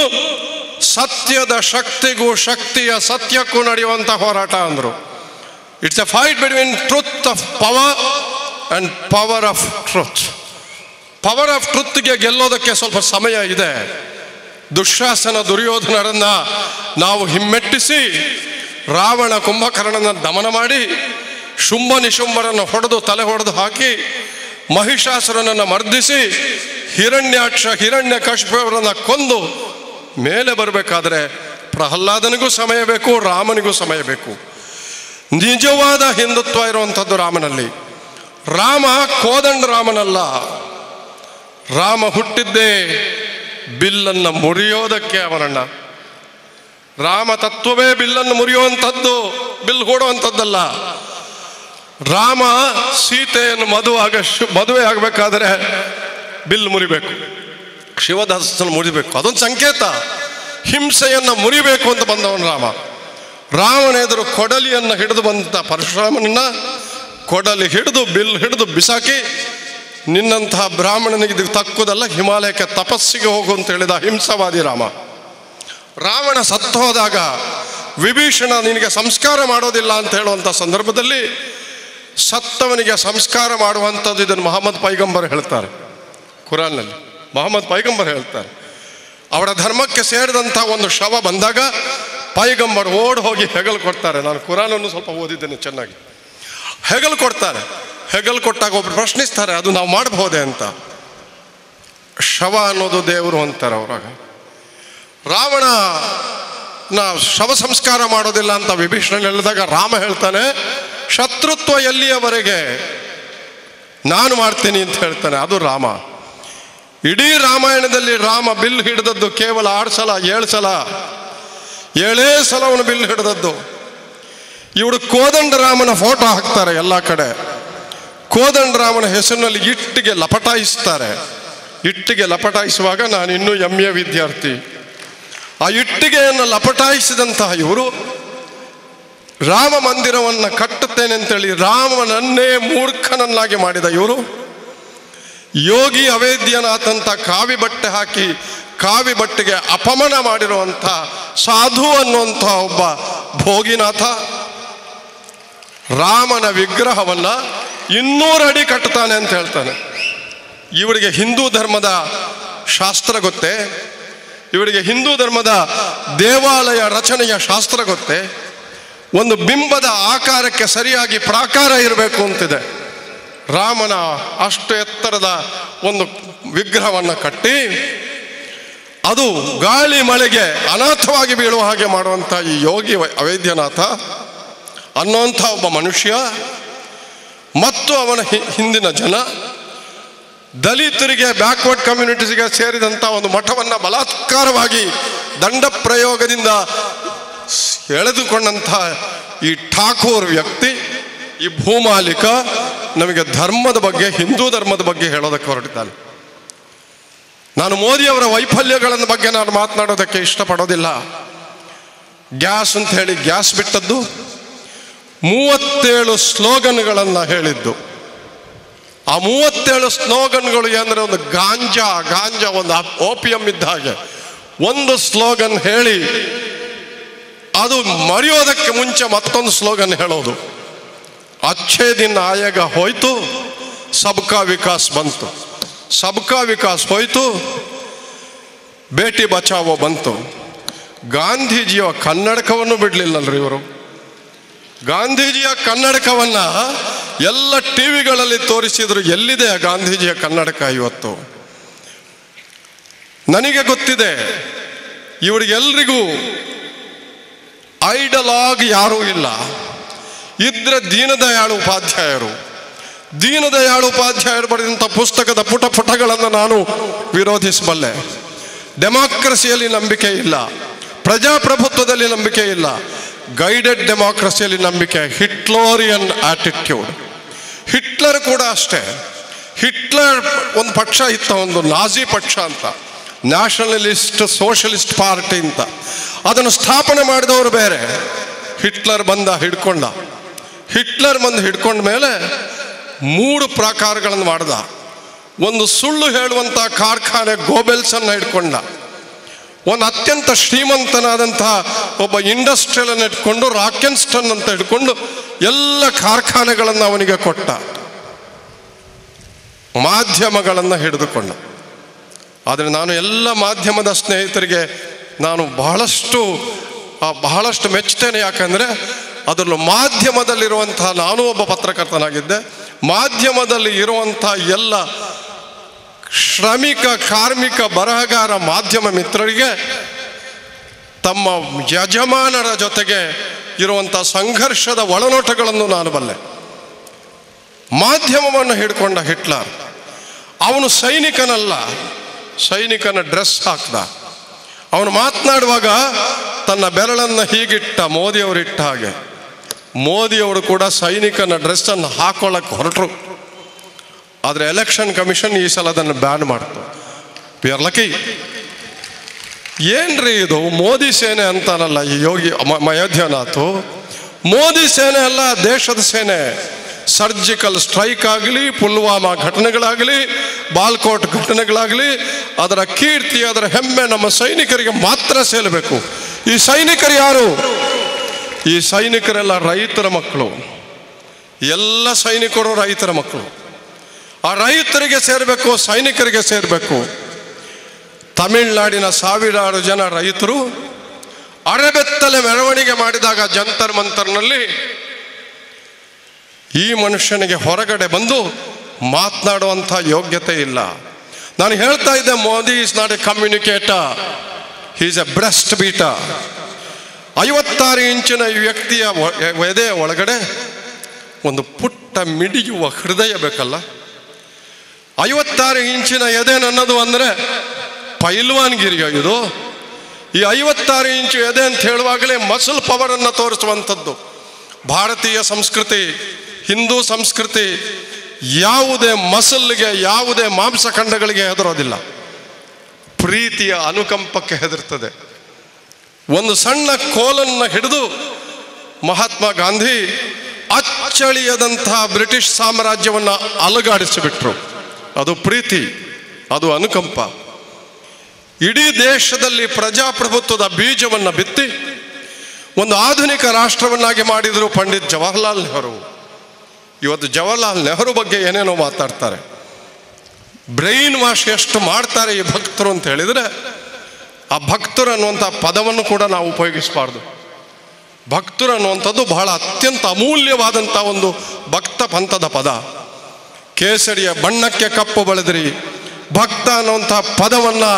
ಸತ್ಯದ ಶಕ್ತಿಗೂ ಶಕ್ತಿಯ ಸತ್ಯಕ್ಕೂ ನಡೆಯುವಂಥ ಹೋರಾಟ ಅಂದರು. It's a fight between truth of power and power of truth. Power of ಟ್ರುತ್ಗೆ ಗೆಲ್ಲೋದಕ್ಕೆ ಸ್ವಲ್ಪ ಸಮಯ ಇದೆ. ದುಶ್ಯಾಸನ ದುರ್ಯೋಧನರನ್ನು ನಾವು ಹಿಮ್ಮೆಟ್ಟಿಸಿ ರಾವಣ ಕುಂಭಕರ್ಣನ ದಮನ ಮಾಡಿ ಶುಂಭ ನಿಶುಂಭರನ್ನು ಹೊಡೆದು ತಲೆ ಹೊಡೆದು ಹಾಕಿ ಮಹಿಷಾಸುರನನ್ನು ಮರ್ದಿಸಿ ಹಿರಣ್ಯಾಕ್ಷ ಹಿರಣ್ಯಕಶಿಪುರನ್ನು ಕೊಂದು ಮೇಲೆ ಬರಬೇಕಾದ್ರೆ ಪ್ರಹ್ಲಾದನಿಗೂ ಸಮಯ ಬೇಕು, ರಾಮನಿಗೂ ಸಮಯ ಬೇಕು. ನಿಜವಾದ ಹಿಂದುತ್ವ ಇರುವಂಥದ್ದು ರಾಮನಲ್ಲಿ. ರಾಮ ಕೋದಂಡ ರಾಮನಲ್ಲ. ರಾಮ ಹುಟ್ಟಿದ್ದೇ ಬಿಲ್ಲನ್ನು ಮುರಿಯೋದಕ್ಕೆ. ಅವನಣ್ಣ ರಾಮ ತತ್ವವೇ ಬಿಲ್ಲನ್ನು ಮುರಿಯುವಂಥದ್ದು, ಬಿಲ್ ಹೂಡುವಂಥದ್ದಲ್ಲ. ರಾಮ ಸೀತೆಯನ್ನು ಮದುವೆ ಆಗಬೇಕಾದ್ರೆ ಬಿಲ್ ಮುರಿಬೇಕು, ಶಿವದಾಸನ ಮುರಿಬೇಕು. ಅದೊಂದು ಸಂಕೇತ. ಹಿಂಸೆಯನ್ನು ಮುರಿಬೇಕು ಅಂತ ಬಂದವನು ರಾಮ. ರಾಮನ ಎದುರು ಕೊಡಲಿಯನ್ನು ಹಿಡಿದು ಬಂದ ಪರಶುರಾಮನನ್ನ ಕೊಡಲಿ ಹಿಡಿದು ಬಿಲ್ ಹಿಡಿದು ಬಿಸಾಕಿ, ನಿನ್ನಂತಹ ಬ್ರಾಹ್ಮಣನಿಗೆ ಇದು ತಕ್ಕುದಲ್ಲ, ಹಿಮಾಲಯಕ್ಕೆ ತಪಸ್ಸಿಗೆ ಹೋಗು ಅಂತ ಹೇಳಿದ ಹಿಂಸವಾದಿ ರಾಮ. ರಾವಣ ಸತ್ತು ಹೋದಾಗ ವಿಭೀಷಣ ನಿನಗೆ ಸಂಸ್ಕಾರ ಮಾಡೋದಿಲ್ಲ ಅಂತ ಹೇಳುವಂಥ ಸಂದರ್ಭದಲ್ಲಿ ಸತ್ತವನಿಗೆ ಸಂಸ್ಕಾರ ಮಾಡುವಂಥದ್ದು ಇದನ್ನು ಮೊಹಮ್ಮದ್ ಪೈಗಂಬರ್ ಹೇಳ್ತಾರೆ. ಕುರಾನ್ನಲ್ಲಿ ಮೊಹಮ್ಮದ್ ಪೈಗಂಬರ್ ಹೇಳ್ತಾರೆ. ಅವರ ಧರ್ಮಕ್ಕೆ ಸೇರಿದಂಥ ಒಂದು ಶವ ಬಂದಾಗ ಪೈಗಂಬರ್ ಓಡ್ ಹೋಗಿ ಹೆಗಲು ಕೊಡ್ತಾರೆ. ನಾನು ಕುರಾನನ್ನು ಸ್ವಲ್ಪ ಓದಿದ್ದೇನೆ ಚೆನ್ನಾಗಿ. ಹೆಗಲು ಕೊಡ್ತಾರೆ. ಹೆಗಲು ಕೊಟ್ಟಾಗ ಒಬ್ರು ಪ್ರಶ್ನಿಸ್ತಾರೆ, ಅದು ನಾವು ಮಾಡಬಹುದೇ ಅಂತ. ಶವ ಅನ್ನೋದು ದೇವರು ಅಂತಾರೆ ಅವರಾಗ. ರಾವಣನ ಶವ ಸಂಸ್ಕಾರ ಮಾಡೋದಿಲ್ಲ ಅಂತ ವಿಭೀಷಣ ಹೇಳಿದಾಗ ರಾಮ ಹೇಳ್ತಾನೆ, ಶತ್ರುತ್ವ ಎಲ್ಲಿಯವರೆಗೆ, ನಾನು ಮಾಡ್ತೀನಿ ಅಂತ ಹೇಳ್ತಾನೆ. ಅದು ರಾಮ. ಇಡೀ ರಾಮಾಯಣದಲ್ಲಿ ರಾಮ ಬಿಲ್ ಹಿಡಿದದ್ದು ಕೇವಲ 6 ಸಲ 7 ಸಲ, 7 ಸಲ ಅವನು ಬಿಲ್ ಹಿಡಿದದ್ದು. ಇವರು ಕೋದಂಡರಾಮನ ಫೋಟೋ ಹಾಕ್ತಾರೆ ಎಲ್ಲ ಕಡೆ. ಕೋದಂಡರಾಮನ ಹೆಸರಿನಲ್ಲಿ ಇಟ್ಟಿಗೆ ಲಪಟಾಯಿಸ್ತಾರೆ. ಇಟ್ಟಿಗೆ ಲಪಟಾಯಿಸುವಾಗ ನಾನು ಇನ್ನೂ MA ವಿದ್ಯಾರ್ಥಿ. ಆ ಇಟ್ಟಿಗೆಯನ್ನು ಲಪಟಾಯಿಸಿದಂತಹ ಇವರು ರಾಮ ಮಂದಿರವನ್ನು ಕಟ್ಟುತ್ತೇನೆ ಅಂತೇಳಿ ರಾಮನನ್ನೇ ಮೂರ್ಖನನ್ನಾಗಿ ಮಾಡಿದ ಇವರು ಯೋಗಿ ಅವೇದ್ಯನಾಥಂತ ಕಾವಿ ಬಟ್ಟೆ ಹಾಕಿ ಕಾವಿ ಬಟ್ಟೆಗೆ ಅಪಮಾನ ಮಾಡಿರುವಂಥ ಸಾಧು ಅನ್ನುವಂಥ ಒಬ್ಬ ಭೋಗಿನಾಥ ರಾಮನ ವಿಗ್ರಹವನ್ನು 200 ಅಡಿ ಕಟ್ಟುತ್ತಾನೆ ಅಂತ ಹೇಳ್ತಾನೆ. ಇವರಿಗೆ ಹಿಂದೂ ಧರ್ಮದ ಶಾಸ್ತ್ರ ಗೊತ್ತೇ? ಇವರಿಗೆ ಹಿಂದೂ ಧರ್ಮದ ದೇವಾಲಯ ರಚನೆಯ ಶಾಸ್ತ್ರ ಗೊತ್ತೇ? ಒಂದು ಬಿಂಬದ ಆಕಾರಕ್ಕೆ ಸರಿಯಾಗಿ ಪ್ರಾಕಾರ ಇರಬೇಕು ಅಂತಿದೆ. ರಾಮನ ಅಷ್ಟು ಎತ್ತರದ ಒಂದು ವಿಗ್ರಹವನ್ನು ಕಟ್ಟಿ ಅದು ಗಾಳಿ ಮಳೆಗೆ ಅನಾಥವಾಗಿ ಬೀಳುವ ಹಾಗೆ ಮಾಡುವಂಥ ಈ ಯೋಗಿ ಅವೇದ್ಯನಾಥ ಅನ್ನುವಂಥ ಒಬ್ಬ ಮನುಷ್ಯ ಮತ್ತು ಅವನ ಹಿಂದಿನ ಜನ ದಲಿತರಿಗೆ, ಬ್ಯಾಕ್ವರ್ಡ್ ಕಮ್ಯುನಿಟೀಸ್ಗೆ ಸೇರಿದಂಥ ಒಂದು ಮಠವನ್ನು ಬಲಾತ್ಕಾರವಾಗಿ ದಂಡ ಪ್ರಯೋಗದಿಂದ ಎಳೆದುಕೊಂಡಂಥ ಈ ಠಾಕೂರ್ ವ್ಯಕ್ತಿ, ಈ ಭೂಮಾಲಿಕ ನಮಗೆ ಧರ್ಮದ ಬಗ್ಗೆ, ಹಿಂದೂ ಧರ್ಮದ ಬಗ್ಗೆ ಹೇಳೋದಕ್ಕೆ ಹೊರಟಿದ್ದಾನೆ. ನಾನು ಮೋದಿಯವರ ವೈಫಲ್ಯಗಳ ಬಗ್ಗೆ ನಾನು ಮಾತನಾಡೋದಕ್ಕೆ ಇಷ್ಟಪಡೋದಿಲ್ಲ. ಗ್ಯಾಸ್ ಅಂತ ಹೇಳಿ ಗ್ಯಾಸ್ ಬಿಟ್ಟದ್ದು, 37 ಸ್ಲೋಗನ್ಗಳನ್ನು ಹೇಳಿದ್ದು. ಆ 37 ಸ್ಲೋಗನ್ಗಳು ಏನಂದರೆ ಒಂದು ಗಾಂಜಾ ಒಂದು ಓಪಿಯಂ ಇದ್ದ ಹಾಗೆ. ಒಂದು ಸ್ಲೋಗನ್ ಹೇಳಿ ಅದು ಮರೆಯೋದಕ್ಕೆ ಮುಂಚೆ ಮತ್ತೊಂದು ಸ್ಲೋಗನ್ ಹೇಳೋದು. ಅಚ್ಚೇ ದಿನ ಆಯೇಗ ಹೋಯ್ತು, ಸಬ್ಕಾ ವಿಕಾಸ್ ಬಂತು. ಸಬ್ಕಾ ವಿಕಾಸ್ ಹೋಯ್ತು, ಬೇಟಿ ಬಚಾವೋ ಬಂತು. ಗಾಂಧೀಜಿಯ ಕನ್ನಡಕವನ್ನು ಬಿಡಲಿಲ್ಲಲ್ರಿ ಇವರು. ಗಾಂಧೀಜಿಯ ಕನ್ನಡಕವನ್ನು ಎಲ್ಲ ಟಿವಿಗಳಲ್ಲಿ ತೋರಿಸಿದ್ರು. ಎಲ್ಲಿದೆ ಆ ಗಾಂಧೀಜಿಯ ಕನ್ನಡಕ ಇವತ್ತು? ನನಗೆ ಗೊತ್ತಿದೆ, ಇವರಿಗೆಲ್ರಿಗೂ ಐಡಲಾಗ್ ಯಾರೂ ಇಲ್ಲ. ಇದ್ರೆ ದೀನದಯಾಳು ಉಪಾಧ್ಯಾಯರು. ದೀನದಯಾಳು ಉಪಾಧ್ಯಾಯರು ಬರೆದಂಥ ಪುಸ್ತಕದ ಪುಟಗಳನ್ನು ನಾನು ವಿರೋಧಿಸಬಲ್ಲೆ. ಡೆಮಾಕ್ರಸಿಯಲ್ಲಿ ನಂಬಿಕೆ ಇಲ್ಲ, ಪ್ರಜಾಪ್ರಭುತ್ವದಲ್ಲಿ ನಂಬಿಕೆ ಇಲ್ಲ, ಗೈಡೆಡ್ ಡೆಮಾಕ್ರಸಿಯಲ್ಲಿ ನಂಬಿಕೆ. ಹಿಟ್ಲೋರಿಯನ್ ಆಟಿಟ್ಯೂಡ್. ಹಿಟ್ಲರ್ ಕೂಡ ಅಷ್ಟೇ. ಹಿಟ್ಲರ್ ಒಂದು ಪಕ್ಷ ಇತ್ತು, ಒಂದು ನಾಜಿ ಪಕ್ಷ ಅಂತ, ನ್ಯಾಷನಲಿಸ್ಟ್ ಸೋಷಲಿಸ್ಟ್ ಪಾರ್ಟಿ ಅಂತ. ಅದನ್ನು ಸ್ಥಾಪನೆ ಮಾಡಿದವರು ಬೇರೆ. ಹಿಟ್ಲರ್ ಬಂದ ಹಿಡ್ಕೊಂಡ ಮೇಲೆ 3 ಪ್ರಕಾರಗಳನ್ನು ಮಾಡ್ದ. ಒಂದು ಸುಳ್ಳು ಹೇಳುವಂಥ ಕಾರ್ಖಾನೆ ಗೋಬೆಲ್ಸನ್ನು ಹಿಡ್ಕೊಂಡ. ಒಂದು ಅತ್ಯಂತ ಶ್ರೀಮಂತನಾದಂತಹ ಒಬ್ಬ ಇಂಡಸ್ಟ್ರಿಯಲನ್ನು ಇಟ್ಕೊಂಡು ರಾಕೆನ್ಸ್ಟನ್ ಅಂತ ಹಿಡ್ಕೊಂಡು ಎಲ್ಲ ಕಾರ್ಖಾನೆಗಳನ್ನು ಅವನಿಗೆ ಕೊಟ್ಟ. ಮಾಧ್ಯಮಗಳನ್ನು ಹಿಡಿದುಕೊಂಡ. ಆದರೆ ನಾನು ಎಲ್ಲ ಮಾಧ್ಯಮದ ಸ್ನೇಹಿತರಿಗೆ ನಾನು ಬಹಳಷ್ಟು ಮೆಚ್ಚುತ್ತೇನೆ. ಯಾಕಂದರೆ ಅದರಲ್ಲೂ ಮಾಧ್ಯಮದಲ್ಲಿರುವಂಥ, ನಾನೂ ಒಬ್ಬ ಪತ್ರಕರ್ತನಾಗಿದ್ದೆ, ಮಾಧ್ಯಮದಲ್ಲಿ ಇರುವಂಥ ಎಲ್ಲ ಶ್ರಮಿಕ, ಕಾರ್ಮಿಕ, ಬರಹಗಾರ, ಮಾಧ್ಯಮ ಮಿತ್ರರಿಗೆ ತಮ್ಮ ಯಜಮಾನರ ಜೊತೆಗೆ ಇರುವಂಥ ಸಂಘರ್ಷದ ಒಳನೋಟಗಳನ್ನು ನಾನು ಬಲ್ಲೆ. ಮಾಧ್ಯಮವನ್ನು ಹಿಡ್ಕೊಂಡ ಹಿಟ್ಲರ್, ಅವನು ಸೈನಿಕನಲ್ಲ, ಸೈನಿಕನ ಡ್ರೆಸ್ ಹಾಕ್ದ. ಅವನು ಮಾತನಾಡುವಾಗ ತನ್ನ ಬೆರಳನ್ನು ಹೀಗಿಟ್ಟ, ಮೋದಿಯವರಿಟ್ಟ ಹಾಗೆ. ಮೋದಿಯವರು ಕೂಡ ಸೈನಿಕನ ಡ್ರೆಸ್ಸನ್ನು ಹಾಕೊಳ್ಳಕ್ಕೆ ಹೊರಟರು. ಆದರೆ ಎಲೆಕ್ಷನ್ ಕಮಿಷನ್ ಈ ಸಲ ಅದನ್ನು ಬ್ಯಾನ್ ಮಾಡ್ತು. We are lucky. ಏನ್ರಿ ಇದು ಮೋದಿ ಸೇನೆ ಅಂತಾನಲ್ಲ ಈ ಯೋಗಿ ಅಯೋಧ್ಯನಾಥ್. ಮೋದಿ ಸೇನೆ ಅಲ್ಲ, ದೇಶದ ಸೇನೆ. ಸರ್ಜಿಕಲ್ ಸ್ಟ್ರೈಕ್ ಆಗಲಿ, ಪುಲ್ವಾಮಾ ಘಟನೆಗಳಾಗಲಿ, ಬಾಲ್ಕೋಟ್ ಘಟನೆಗಳಾಗಲಿ, ಅದರ ಕೀರ್ತಿ, ಅದರ ಹೆಮ್ಮೆ ನಮ್ಮ ಸೈನಿಕರಿಗೆ ಮಾತ್ರ ಸೇರಬೇಕು. ಈ ಸೈನಿಕರು ಯಾರು? ಈ ಸೈನಿಕರೆಲ್ಲ ರೈತರ ಮಕ್ಕಳು. ಎಲ್ಲ ಸೈನಿಕರು ರೈತರ ಮಕ್ಕಳು. ಆ ರೈತರಿಗೆ ಸೇರಬೇಕು, ಸೈನಿಕರಿಗೆ ಸೇರಬೇಕು. ತಮಿಳುನಾಡಿನ ಸಾವಿರಾರು ಜನ ರೈತರು ಅರೆಬೆತ್ತಲೆ ಮೆರವಣಿಗೆ ಮಾಡಿದಾಗ ಜಂತರ್ ಮಂತರ್ನಲ್ಲಿ ಈ ಮನುಷ್ಯನಿಗೆ ಹೊರಗಡೆ ಬಂದು ಮಾತನಾಡುವಂಥ ಯೋಗ್ಯತೆ ಇಲ್ಲ. ನಾನು ಹೇಳ್ತಾ ಇದ್ದೆ, Modi is not A communicator, he is A breast beater. 56 ಇಂಚಿನ ಈ ವ್ಯಕ್ತಿಯ ಎದೆ ಒಳಗಡೆ ಒಂದು ಪುಟ್ಟ ಮಿಡಿಯುವ ಹೃದಯ ಬೇಕಲ್ಲ. 56 ಇಂಚಿನ ಎದೆ ನನ್ನದು ಅಂದರೆ ಪೈಲ್ವಾನ್ಗಿರಿಯ ಇದು. ಈ 56 ಇಂಚು ಎದೆ ಅಂತ ಹೇಳುವಾಗಲೇ ಮಸಲ್ ಪವರನ್ನು ತೋರಿಸುವಂಥದ್ದು. ಭಾರತೀಯ ಸಂಸ್ಕೃತಿ, ಹಿಂದೂ ಸಂಸ್ಕೃತಿ ಯಾವುದೇ ಮಸಲ್ಗೆ, ಯಾವುದೇ ಮಾಂಸಖಂಡಗಳಿಗೆ ಹೆದರೋದಿಲ್ಲ. ಪ್ರೀತಿಯ ಅನುಕಂಪಕ್ಕೆ ಹೆದರ್ತದೆ. ಒಂದು ಸಣ್ಣ ಕೋಲನ್ನು ಹಿಡಿದು ಮಹಾತ್ಮ ಗಾಂಧಿ ಅಚ್ಚಳಿಯದಂತಹ ಬ್ರಿಟಿಷ್ ಸಾಮ್ರಾಜ್ಯವನ್ನು ಅಲುಗಾಡಿಸಿಬಿಟ್ರು. ಅದು ಪ್ರೀತಿ, ಅದು ಅನುಕಂಪ. ಇಡೀ ದೇಶದಲ್ಲಿ ಪ್ರಜಾಪ್ರಭುತ್ವದ ಬೀಜವನ್ನು ಬಿತ್ತಿ ಒಂದು ಆಧುನಿಕ ರಾಷ್ಟ್ರವನ್ನಾಗಿ ಮಾಡಿದರು ಪಂಡಿತ್ ಜವಾಹರ್ಲಾಲ್ ನೆಹರು. ಇವತ್ತು ಜವಾಹರ್ಲಾಲ್ ನೆಹರು ಬಗ್ಗೆ ಏನೇನೋ ಮಾತಾಡ್ತಾರೆ. ಬ್ರೈನ್ ವಾಶ್ ಎಷ್ಟು ಮಾಡ್ತಾರೆ ಈ ಭಕ್ತರು ಅಂತ ಹೇಳಿದರೆ, ಆ ಭಕ್ತರು ಅನ್ನುವಂಥ ಪದವನ್ನು ಕೂಡ ನಾವು ಉಪಯೋಗಿಸಬಾರ್ದು. ಭಕ್ತರು ಅನ್ನುವಂಥದ್ದು ಬಹಳ ಅತ್ಯಂತ ಅಮೂಲ್ಯವಾದಂಥ ಒಂದು ಭಕ್ತ ಪಂಥದ ಪದ. ಕೇಸರಿಯ ಬಣ್ಣಕ್ಕೆ ಕಪ್ಪು ಬಳಿದ್ರಿ, ಭಕ್ತ ಅನ್ನುವಂಥ ಪದವನ್ನು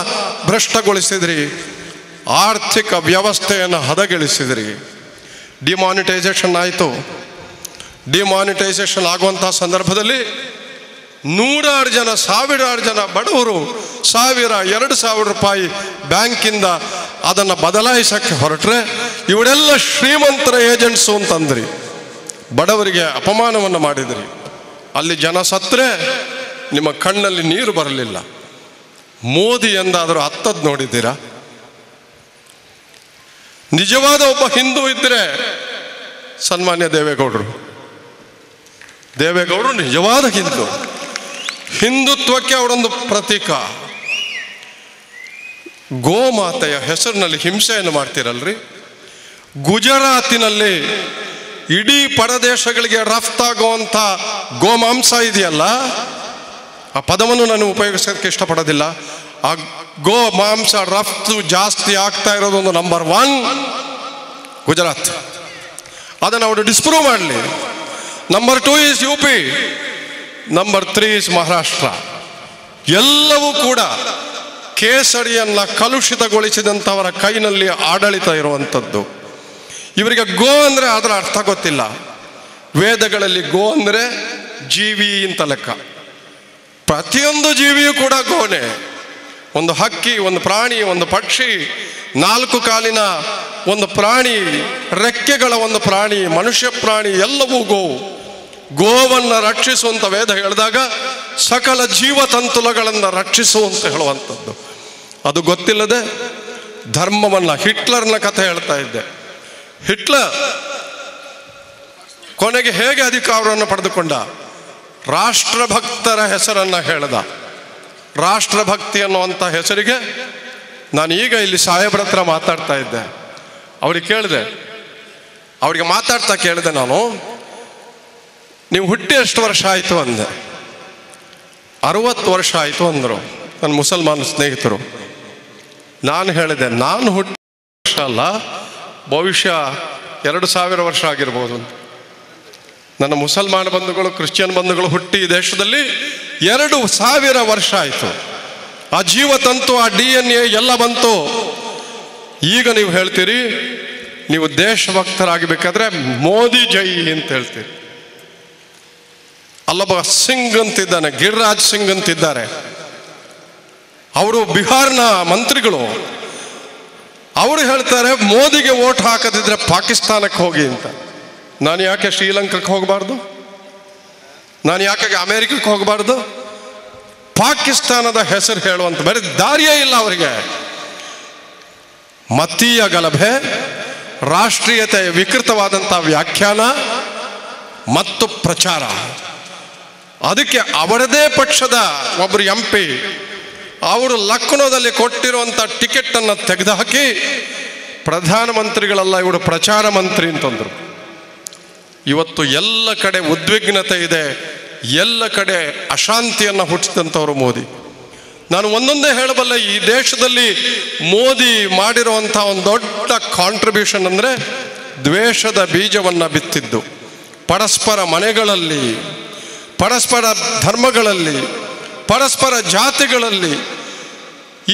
ಭ್ರಷ್ಟಗೊಳಿಸಿದ್ರಿ, ಆರ್ಥಿಕ ವ್ಯವಸ್ಥೆಯನ್ನು ಹದಗೆಳಿಸಿದ್ರಿ. ಡಿಮಾನಿಟೈಸೇಷನ್ ಆಯಿತು. ಡಿಮಾನಿಟೈಸೇಷನ್ ಆಗುವಂಥ ಸಂದರ್ಭದಲ್ಲಿ 100 ಜನ, 1000 ಜನ ಬಡವರು 1000-2000 ರೂಪಾಯಿ ಬ್ಯಾಂಕಿಂದ ಅದನ್ನು ಬದಲಾಯಿಸೋಕ್ಕೆ ಹೊರಟ್ರೆ ಇವರೆಲ್ಲ ಶ್ರೀಮಂತರ ಏಜೆಂಟ್ಸು ಅಂತಂದ್ರಿ. ಬಡವರಿಗೆ ಅಪಮಾನವನ್ನು ಮಾಡಿದ್ರಿ. ಅಲ್ಲಿ ಜನ ಸತ್ತರೆ ನಿಮ್ಮ ಕಣ್ಣಲ್ಲಿ ನೀರು ಬರಲಿಲ್ಲ. ಮೋದಿ ಎಂದಾದರೂ ಹತ್ತದ್ದು ನೋಡಿದ್ದೀರಾ? ನಿಜವಾದ ಒಬ್ಬ ಹಿಂದೂ ಇದ್ದರೆ ಸನ್ಮಾನ್ಯ ದೇವೇಗೌಡರು ನಿಜವಾದ ಹಿಂದೂ. ಹಿಂದುತ್ವಕ್ಕೆ ಅವರೊಂದು ಪ್ರತೀಕ. ಗೋಮಾತೆಯ ಹೆಸರಿನಲ್ಲಿ ಹಿಂಸೆಯನ್ನು ಮಾಡ್ತಿರಲ್ರಿ. ಗುಜರಾತಿನಲ್ಲಿ ಇಡೀ ಪರದೇಶಗಳಿಗೆ ರಫ್ತಾಗುವಂಥ ಗೋಮಾಂಸ ಇದೆಯಲ್ಲ, ಆ ಪದವನ್ನು ನಾನು ಉಪಯೋಗಿಸೋದಕ್ಕೆ ಇಷ್ಟಪಡೋದಿಲ್ಲ. ಆ ಗೋ ಮಾಂಸ ರಫ್ತು ಜಾಸ್ತಿ ಆಗ್ತಾ ಇರೋದು ಒಂದು ನಂಬರ್ 1 ಗುಜರಾತ್. ಅದನ್ನು ಅವರು ಡಿಸ್ಪ್ರೂವ್ ಮಾಡಲಿ. Number 2 is UP, number 3 is Maharashtra. ಎಲ್ಲವೂ ಕೂಡ ಕೇಸರಿಯನ್ನು ಕಲುಷಿತಗೊಳಿಸಿದಂಥವರ ಕೈನಲ್ಲಿ ಆಡಳಿತ ಇರುವಂಥದ್ದು. ಇವರಿಗೆ ಗೋ ಅಂದರೆ ಅದರ ಅರ್ಥ ಗೊತ್ತಿಲ್ಲ. ವೇದಗಳಲ್ಲಿ ಗೋ ಅಂದರೆ ಜೀವಿ ಅಂತ ಲೆಕ್ಕ. ಪ್ರತಿಯೊಂದು ಜೀವಿಯೂ ಕೂಡ ಗೋನೆ. ಒಂದು ಹಕ್ಕಿ, ಒಂದು ಪ್ರಾಣಿ, ಒಂದು ಪಕ್ಷಿ, 4 ಕಾಲಿನ ಒಂದು ಪ್ರಾಣಿ, ರೆಕ್ಕೆಗಳ ಒಂದು ಪ್ರಾಣಿ, ಮನುಷ್ಯ ಪ್ರಾಣಿ, ಎಲ್ಲವೂ ಗೋ. ಗೋವನ್ನು ರಕ್ಷಿಸುವಂಥ ವೇದ ಹೇಳಿದಾಗ ಸಕಲ ಜೀವತಂತುಲಗಳನ್ನು ರಕ್ಷಿಸುವಂತ ಹೇಳುವಂಥದ್ದು. ಅದು ಗೊತ್ತಿಲ್ಲದೆ ಧರ್ಮವನ್ನು, ಹಿಟ್ಲರ್ನ ಕಥೆ ಹೇಳ್ತಾ ಇದ್ದೆ. ಹಿಟ್ಲರ್ ಕೊನೆಗೆ ಹೇಗೆ ಅಧಿಕಾರವನ್ನು ಪಡೆದುಕೊಂಡ? ರಾಷ್ಟ್ರಭಕ್ತರ ಹೆಸರನ್ನು ಹೇಳ್ದ. ರಾಷ್ಟ್ರಭಕ್ತಿ ಅನ್ನುವಂಥ ಹೆಸರಿಗೆ ನಾನು ಈಗ ಇಲ್ಲಿ ಸಾಹೇಬ್ರ ಹತ್ರ ಮಾತಾಡ್ತಾ ಇದ್ದೆ. ಅವರಿಗೆ ಮಾತಾಡ್ತಾ ಕೇಳಿದೆ ನಾನು, ನೀವು ಹುಟ್ಟಿ ಎಷ್ಟು ವರ್ಷ ಆಯಿತು ಅಂದೆ. 60 ವರ್ಷ ಆಯಿತು ಅಂದರು ನನ್ನ ಮುಸಲ್ಮಾನ ಸ್ನೇಹಿತರು. ನಾನು ಹೇಳಿದೆ, ನಾನು ಹುಟ್ಟಿ ವರ್ಷ ಅಲ್ಲ, ಬಹುಶಃ 2000 ವರ್ಷ ಆಗಿರ್ಬೋದು ಅಂತ. ನನ್ನ ಮುಸಲ್ಮಾನ ಬಂಧುಗಳು, ಕ್ರಿಶ್ಚಿಯನ್ ಬಂಧುಗಳು ಹುಟ್ಟಿ ಈ ದೇಶದಲ್ಲಿ 2000 ವರ್ಷ ಆಯಿತು. ಆ ಜೀವತಂತು, ಆ DNA ಎಲ್ಲ ಬಂತು. ಈಗ ನೀವು ಹೇಳ್ತೀರಿ ನೀವು ದೇಶಭಕ್ತರಾಗಬೇಕಾದ್ರೆ ಮೋದಿ ಜೈ ಅಂತ ಹೇಳ್ತೀರಿ. ಅಲ್ಲೊಬ್ಬ ಸಿಂಗ್ ಅಂತಿದ್ದಾನೆ, ಗಿರಿರಾಜ್ ಸಿಂಗ್ ಅಂತಿದ್ದಾರೆ, ಅವರು ಬಿಹಾರ್ನ ಮಂತ್ರಿಗಳು. ಅವರು ಹೇಳ್ತಾರೆ ಮೋದಿಗೆ ವೋಟ್ ಹಾಕದಿದ್ರೆ ಪಾಕಿಸ್ತಾನಕ್ಕೆ ಹೋಗಿ ಅಂತ. ನಾನು ಯಾಕೆ ಶ್ರೀಲಂಕಾಕ್ಕೆ ಹೋಗಬಾರ್ದು? ನಾನು ಯಾಕೆ ಅಮೇರಿಕಕ್ಕೆ ಹೋಗಬಾರ್ದು? ಪಾಕಿಸ್ತಾನದ ಹೆಸರು ಹೇಳುವಂತ ಬೇರೆ ದಾರಿಯೇ ಇಲ್ಲ ಅವರಿಗೆ. ಮತೀಯ ಗಲಭೆ, ರಾಷ್ಟ್ರೀಯತೆ ವಿಕೃತವಾದಂಥ ವ್ಯಾಖ್ಯಾನ ಮತ್ತು ಪ್ರಚಾರ. ಅದಕ್ಕೆ ಅವರದೇ ಪಕ್ಷದ ಒಬ್ಬರು MP ಅವರು ಲಕ್ನೋದಲ್ಲಿ ಕೊಟ್ಟಿರುವಂಥ ಟಿಕೆಟನ್ನು ತೆಗೆದುಹಾಕಿ ಪ್ರಧಾನಮಂತ್ರಿಗಳಲ್ಲ, ಇವರು ಪ್ರಚಾರ ಮಂತ್ರಿ ಅಂತಂದರು. ಇವತ್ತು ಎಲ್ಲ ಕಡೆ ಉದ್ವಿಗ್ನತೆ ಇದೆ, ಎಲ್ಲ ಕಡೆ ಅಶಾಂತಿಯನ್ನು ಹುಟ್ಟಿಸಿದಂಥವ್ರು ಮೋದಿ. ನಾನು ಒಂದೊಂದೇ ಹೇಳಬಲ್ಲೆ, ಈ ದೇಶದಲ್ಲಿ ಮೋದಿ ಮಾಡಿರುವಂಥ ಒಂದು ದೊಡ್ಡ ಕಾಂಟ್ರಿಬ್ಯೂಷನ್ ಅಂದರೆ ದ್ವೇಷದ ಬೀಜವನ್ನು ಬಿತ್ತಿದ್ದು. ಪರಸ್ಪರ ಮನೆಗಳಲ್ಲಿ, ಪರಸ್ಪರ ಧರ್ಮಗಳಲ್ಲಿ, ಪರಸ್ಪರ ಜಾತಿಗಳಲ್ಲಿ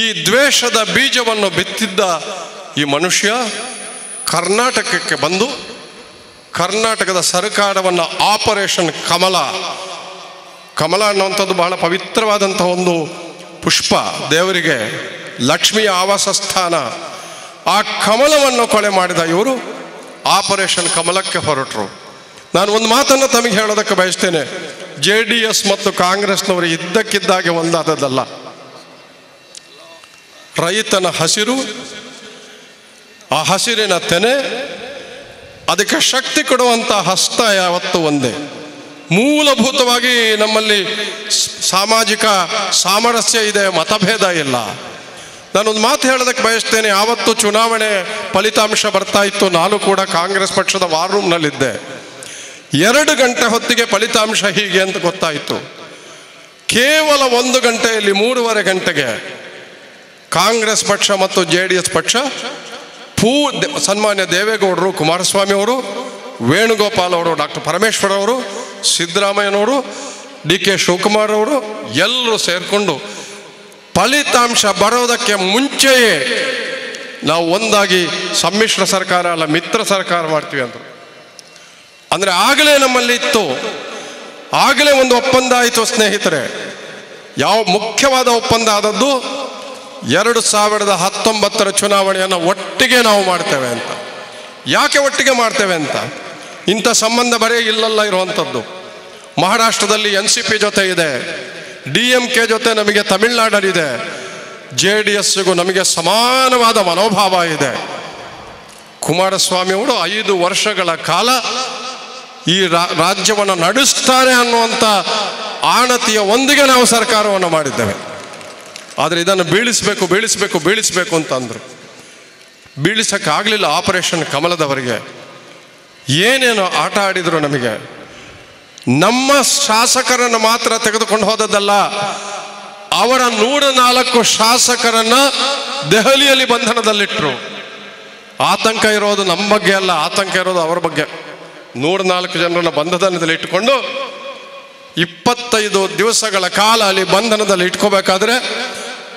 ಈ ದ್ವೇಷದ ಬೀಜವನ್ನು ಬಿತ್ತಿದ್ದ ಈ ಮನುಷ್ಯ ಕರ್ನಾಟಕಕ್ಕೆ ಬಂದು ಕರ್ನಾಟಕದ ಸರ್ಕಾರವನ್ನು ಆಪರೇಷನ್ ಕಮಲ ಅನ್ನುವಂಥದ್ದು ಬಹಳ ಪವಿತ್ರವಾದಂಥ ಒಂದು ಪುಷ್ಪ, ದೇವರಿಗೆ ಲಕ್ಷ್ಮಿಯ ಆವಾಸ ಸ್ಥಾನ. ಆ ಕಮಲವನ್ನು ಕೊಲೆ ಮಾಡಿದ ಇವರು ಆಪರೇಷನ್ ಕಮಲಕ್ಕೆ ಹೊರಟರು. ನಾನು ಒಂದು ಮಾತನ್ನು ತಮಗೆ ಹೇಳೋದಕ್ಕೆ ಬಯಸ್ತೇನೆ. JDS ಮತ್ತು ಕಾಂಗ್ರೆಸ್ನವರು ಇದ್ದಕ್ಕಿದ್ದಾಗೆ ಒಂದಾದದ್ದಲ್ಲ. ರೈತನ ಹಸಿರು, ಆ ಹಸಿರಿನ ತೆನೆ, ಅದಕ್ಕೆ ಶಕ್ತಿ ಕೊಡುವಂಥ ಹಸ್ತ ಯಾವತ್ತೂ ಒಂದೇ. ಮೂಲಭೂತವಾಗಿ ನಮ್ಮಲ್ಲಿ ಸಾಮಾಜಿಕ ಸಾಮರಸ್ಯ ಇದೆ, ಮತಭೇದ ಇಲ್ಲ. ನಾನೊಂದು ಮಾತು ಹೇಳೋದಕ್ಕೆ ಬಯಸ್ತೇನೆ. ಆವತ್ತು ಚುನಾವಣೆ ಫಲಿತಾಂಶ ಬರ್ತಾ ಇತ್ತು, ನಾನು ಕೂಡ ಕಾಂಗ್ರೆಸ್ ಪಕ್ಷದ ವಾರ್ ರೂಮ್ನಲ್ಲಿದ್ದೆ. 2 ಗಂಟೆ ಹೊತ್ತಿಗೆ ಫಲಿತಾಂಶ ಹೀಗೆ ಅಂತ ಗೊತ್ತಾಯಿತು. ಕೇವಲ 1 ಗಂಟೆಯಲ್ಲಿ 3.5 ಗಂಟೆಗೆ ಕಾಂಗ್ರೆಸ್ ಪಕ್ಷ ಮತ್ತು JDS ಪಕ್ಷ ಸನ್ಮಾನ್ಯ ದೇವೇಗೌಡರು, ಕುಮಾರಸ್ವಾಮಿ ಅವರು, ವೇಣುಗೋಪಾಲ್ ಅವರು, ಡಾಕ್ಟರ್ ಪರಮೇಶ್ವರ್ ಅವರು, ಸಿದ್ದರಾಮಯ್ಯನವರು, DK ಶಿವಕುಮಾರ್ ಅವರು ಎಲ್ಲರೂ ಸೇರಿಕೊಂಡು ಫಲಿತಾಂಶ ಬರೋದಕ್ಕೆ ಮುಂಚೆಯೇ ನಾವು ಒಂದಾಗಿ ಸಮ್ಮಿಶ್ರ ಸರ್ಕಾರ ಅಲ್ಲ ಮಿತ್ರ ಸರ್ಕಾರ ಮಾಡ್ತೀವಿ ಅಂದರು. ಅಂದರೆ ಆಗಲೇ ನಮ್ಮಲ್ಲಿ ಇತ್ತು, ಆಗಲೇ ಒಂದು ಒಪ್ಪಂದ ಆಯಿತು ಸ್ನೇಹಿತರೆ. ಯಾವ ಮುಖ್ಯವಾದ ಒಪ್ಪಂದ ಆದದ್ದು 2019 ಚುನಾವಣೆಯನ್ನು ಒಟ್ಟಿಗೆ ನಾವು ಮಾಡ್ತೇವೆ ಅಂತ. ಯಾಕೆ ಒಟ್ಟಿಗೆ ಮಾಡ್ತೇವೆ ಅಂತ? ಇಂಥ ಸಂಬಂಧ ಬರೀ ಇಲ್ಲಲ್ಲ ಇರುವಂಥದ್ದು. ಮಹಾರಾಷ್ಟ್ರದಲ್ಲಿ NCP ಜೊತೆ ಇದೆ, DMK ಜೊತೆ ನಮಗೆ ತಮಿಳುನಾಡಲ್ಲಿದೆ, JDSಗೂ ನಮಗೆ ಸಮಾನವಾದ ಮನೋಭಾವ ಇದೆ. ಕುಮಾರಸ್ವಾಮಿ ಅವರು 5 ವರ್ಷಗಳ ಕಾಲ ಈ ರಾಜ್ಯವನ್ನು ನಡೆಸ್ತಾರೆ ಅನ್ನುವಂಥ ಆಣತಿಯ ಒಂದಿಗೆ ನಾವು ಸರ್ಕಾರವನ್ನು ಮಾಡಿದ್ದೇವೆ. ಆದರೆ ಇದನ್ನು ಬೀಳಿಸಬೇಕು ಅಂತ ಅಂದರು. ಬೀಳಿಸೋಕ್ಕಾಗಲಿಲ್ಲ. ಆಪರೇಷನ್ ಕಮಲದವರಿಗೆ ಏನೇನು ಆಟ ಆಡಿದರು. ನಮಗೆ ನಮ್ಮ ಶಾಸಕರನ್ನು ಮಾತ್ರ ತೆಗೆದುಕೊಂಡು ಹೋದದ್ದಲ್ಲ, ಅವರ 104 ಶಾಸಕರನ್ನು ದೆಹಲಿಯಲ್ಲಿ ಬಂಧನದಲ್ಲಿಟ್ಟರು. ಆತಂಕ ಇರೋದು ನಮ್ಮ ಬಗ್ಗೆ ಅಲ್ಲ, ಆತಂಕ ಇರೋದು ಅವರ ಬಗ್ಗೆ. 104 ಜನರನ್ನು ಬಂಧನದಲ್ಲಿ ಇಟ್ಟುಕೊಂಡು 25 ದಿವಸಗಳ ಕಾಲ ಅಲ್ಲಿ ಬಂಧನದಲ್ಲಿ ಇಟ್ಕೋಬೇಕಾದ್ರೆ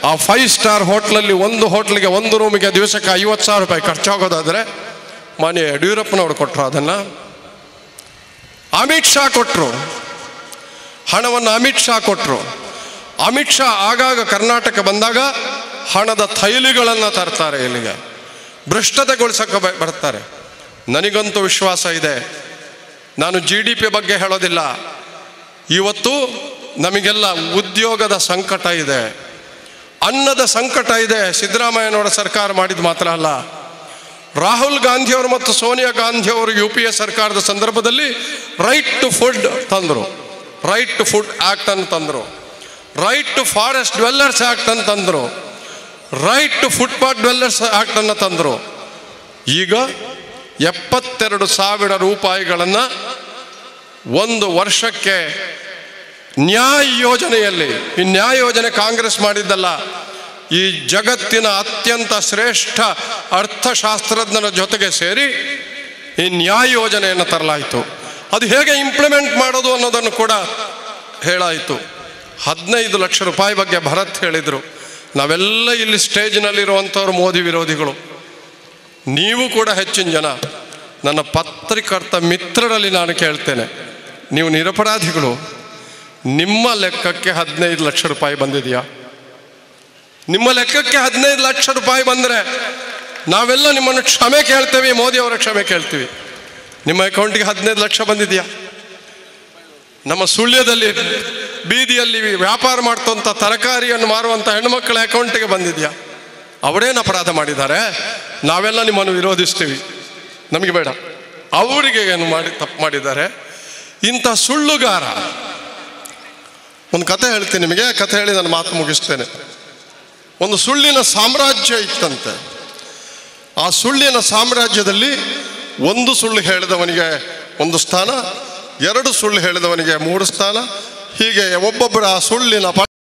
ಆ 5 ಸ್ಟಾರ್ ಹೋಟ್ಲಲ್ಲಿ ಒಂದು ಹೋಟ್ಲಿಗೆ ಒಂದು ರೂಮಿಗೆ ದಿವಸಕ್ಕೆ 50,000 ರೂಪಾಯಿ ಖರ್ಚಾಗೋದಾದರೆ ಮಾನ್ಯ ಯಡಿಯೂರಪ್ಪನವರು ಕೊಟ್ಟರು. ಅದನ್ನು ಅಮಿತ್ ಶಾ ಕೊಟ್ಟರು, ಹಣವನ್ನು ಅಮಿತ್ ಶಾ ಕೊಟ್ಟರು. ಅಮಿತ್ ಶಾ ಆಗಾಗ ಕರ್ನಾಟಕ ಬಂದಾಗ ಹಣದ ಥೈಲಿಗಳನ್ನು ತರ್ತಾರೆ, ಇಲ್ಲಿಗೆ ಭ್ರಷ್ಟತೆಗೊಳಿಸಕ್ಕೆ ಬರ್ತಾರೆ. ನನಗಂತೂ ವಿಶ್ವಾಸ ಇದೆ. ನಾನು GDP ಬಗ್ಗೆ ಹೇಳೋದಿಲ್ಲ. ಇವತ್ತು ನಮಗೆಲ್ಲ ಉದ್ಯೋಗದ ಸಂಕಟ ಇದೆ, ಅನ್ನದ ಸಂಕಟ ಇದೆ. ಸಿದ್ದರಾಮಯ್ಯನವರ ಸರ್ಕಾರ ಮಾಡಿದ ಮಾತ್ರ ಅಲ್ಲ, ರಾಹುಲ್ ಗಾಂಧಿಯವರು ಮತ್ತು ಸೋನಿಯಾ ಗಾಂಧಿಯವರು UPA ಸರ್ಕಾರದ ಸಂದರ್ಭದಲ್ಲಿ ರೈಟ್ ಟು ಫುಡ್ ತಂದರು, ರೈಟ್ ಟು ಫುಡ್ ಆ್ಯಕ್ಟ್ ಅಂತ ತಂದರು, right to forest dwellers act ಅಂತ ತಂದರು, ರೈಟ್ ಟು ಫುಟ್ಪಾತ್ ಡ್ವೆಲ್ಲರ್ಸ್ ಆ್ಯಕ್ಟನ್ನು ತಂದರು. ಈಗ 72,000 ರೂಪಾಯಿಗಳನ್ನು 1 ವರ್ಷಕ್ಕೆ ನ್ಯಾಯ ಯೋಜನೆಯಲ್ಲಿ, ಈ ನ್ಯಾಯ ಯೋಜನೆ ಕಾಂಗ್ರೆಸ್ ಮಾಡಿದ್ದಲ್ಲ, ಈ ಜಗತ್ತಿನ ಅತ್ಯಂತ ಶ್ರೇಷ್ಠ ಅರ್ಥಶಾಸ್ತ್ರಜ್ಞರ ಜೊತೆಗೆ ಸೇರಿ ಈ ನ್ಯಾಯ ಯೋಜನೆಯನ್ನು ತರಲಾಯಿತು. ಅದು ಹೇಗೆ ಇಂಪ್ಲಿಮೆಂಟ್ ಮಾಡೋದು ಅನ್ನೋದನ್ನು ಕೂಡ ಹೇಳಾಯಿತು. 15 ಲಕ್ಷ ರೂಪಾಯಿ ಬಗ್ಗೆ ಭರತ್ ಹೇಳಿದರು. ನಾವೆಲ್ಲ ಇಲ್ಲಿ ಸ್ಟೇಜ್ನಲ್ಲಿರುವಂಥವ್ರು ಮೋದಿ ವಿರೋಧಿಗಳು. ನೀವು ಕೂಡ ಹೆಚ್ಚಿನ ಜನ. ನನ್ನ ಪತ್ರಿಕರ್ತ ಮಿತ್ರರಲ್ಲಿ ನಾನು ಕೇಳ್ತೇನೆ, ನೀವು ನಿರಪರಾಧಿಗಳು. ನಿಮ್ಮ ಲೆಕ್ಕಕ್ಕೆ 15 ಲಕ್ಷ ರೂಪಾಯಿ ಬಂದಿದೆಯಾ? ನಿಮ್ಮ ಲೆಕ್ಕಕ್ಕೆ 15 ಲಕ್ಷ ರೂಪಾಯಿ ಬಂದರೆ ನಾವೆಲ್ಲ ನಿಮ್ಮನ್ನು ಕ್ಷಮೆ ಕೇಳ್ತೇವೆ, ಮೋದಿಯವರ ಕ್ಷಮೆ ಕೇಳ್ತೀವಿ. ನಿಮ್ಮ ಅಕೌಂಟಿಗೆ 15 ಲಕ್ಷ ಬಂದಿದೆಯಾ? ನಮ್ಮ ಸುಳ್ಯದಲ್ಲಿ ಬೀದಿಯಲ್ಲಿ ವ್ಯಾಪಾರ ಮಾಡ್ತಂಥ ತರಕಾರಿಯನ್ನು ಮಾರುವಂಥ ಹೆಣ್ಣುಮಕ್ಕಳ ಅಕೌಂಟಿಗೆ ಬಂದಿದೆಯಾ? ಅವರೇನು ಅಪರಾಧ ಮಾಡಿದ್ದಾರೆ? ನಾವೆಲ್ಲ ನಿಮ್ಮನ್ನು ವಿರೋಧಿಸ್ತೀವಿ, ನಮಗೆ ಬೇಡ. ಅವರಿಗೆ ಏನು ತಪ್ಪು ಮಾಡಿದ್ದಾರೆ? ಇಂಥ ಸುಳ್ಳುಗಾರ. ಒಂದು ಕತೆ ಹೇಳ್ತೀನಿ ನಿಮಗೆ, ಕತೆ ಹೇಳಿ ನಾನು ಮಾತು ಮುಗಿಸ್ತೇನೆ. ಒಂದು ಸುಳ್ಳಿನ ಸಾಮ್ರಾಜ್ಯ ಇತ್ತಂತೆ. ಆ ಸುಳ್ಳಿನ ಸಾಮ್ರಾಜ್ಯದಲ್ಲಿ ಒಂದು ಸುಳ್ಳು ಹೇಳಿದವನಿಗೆ 1 ಸ್ಥಾನ, 2 ಸುಳ್ಳು ಹೇಳಿದವನಿಗೆ 3 ಸ್ಥಾನ, ಹೀಗೆ ಒಬ್ಬೊಬ್ಬರ ಆ ಸುಳ್ಳಿನ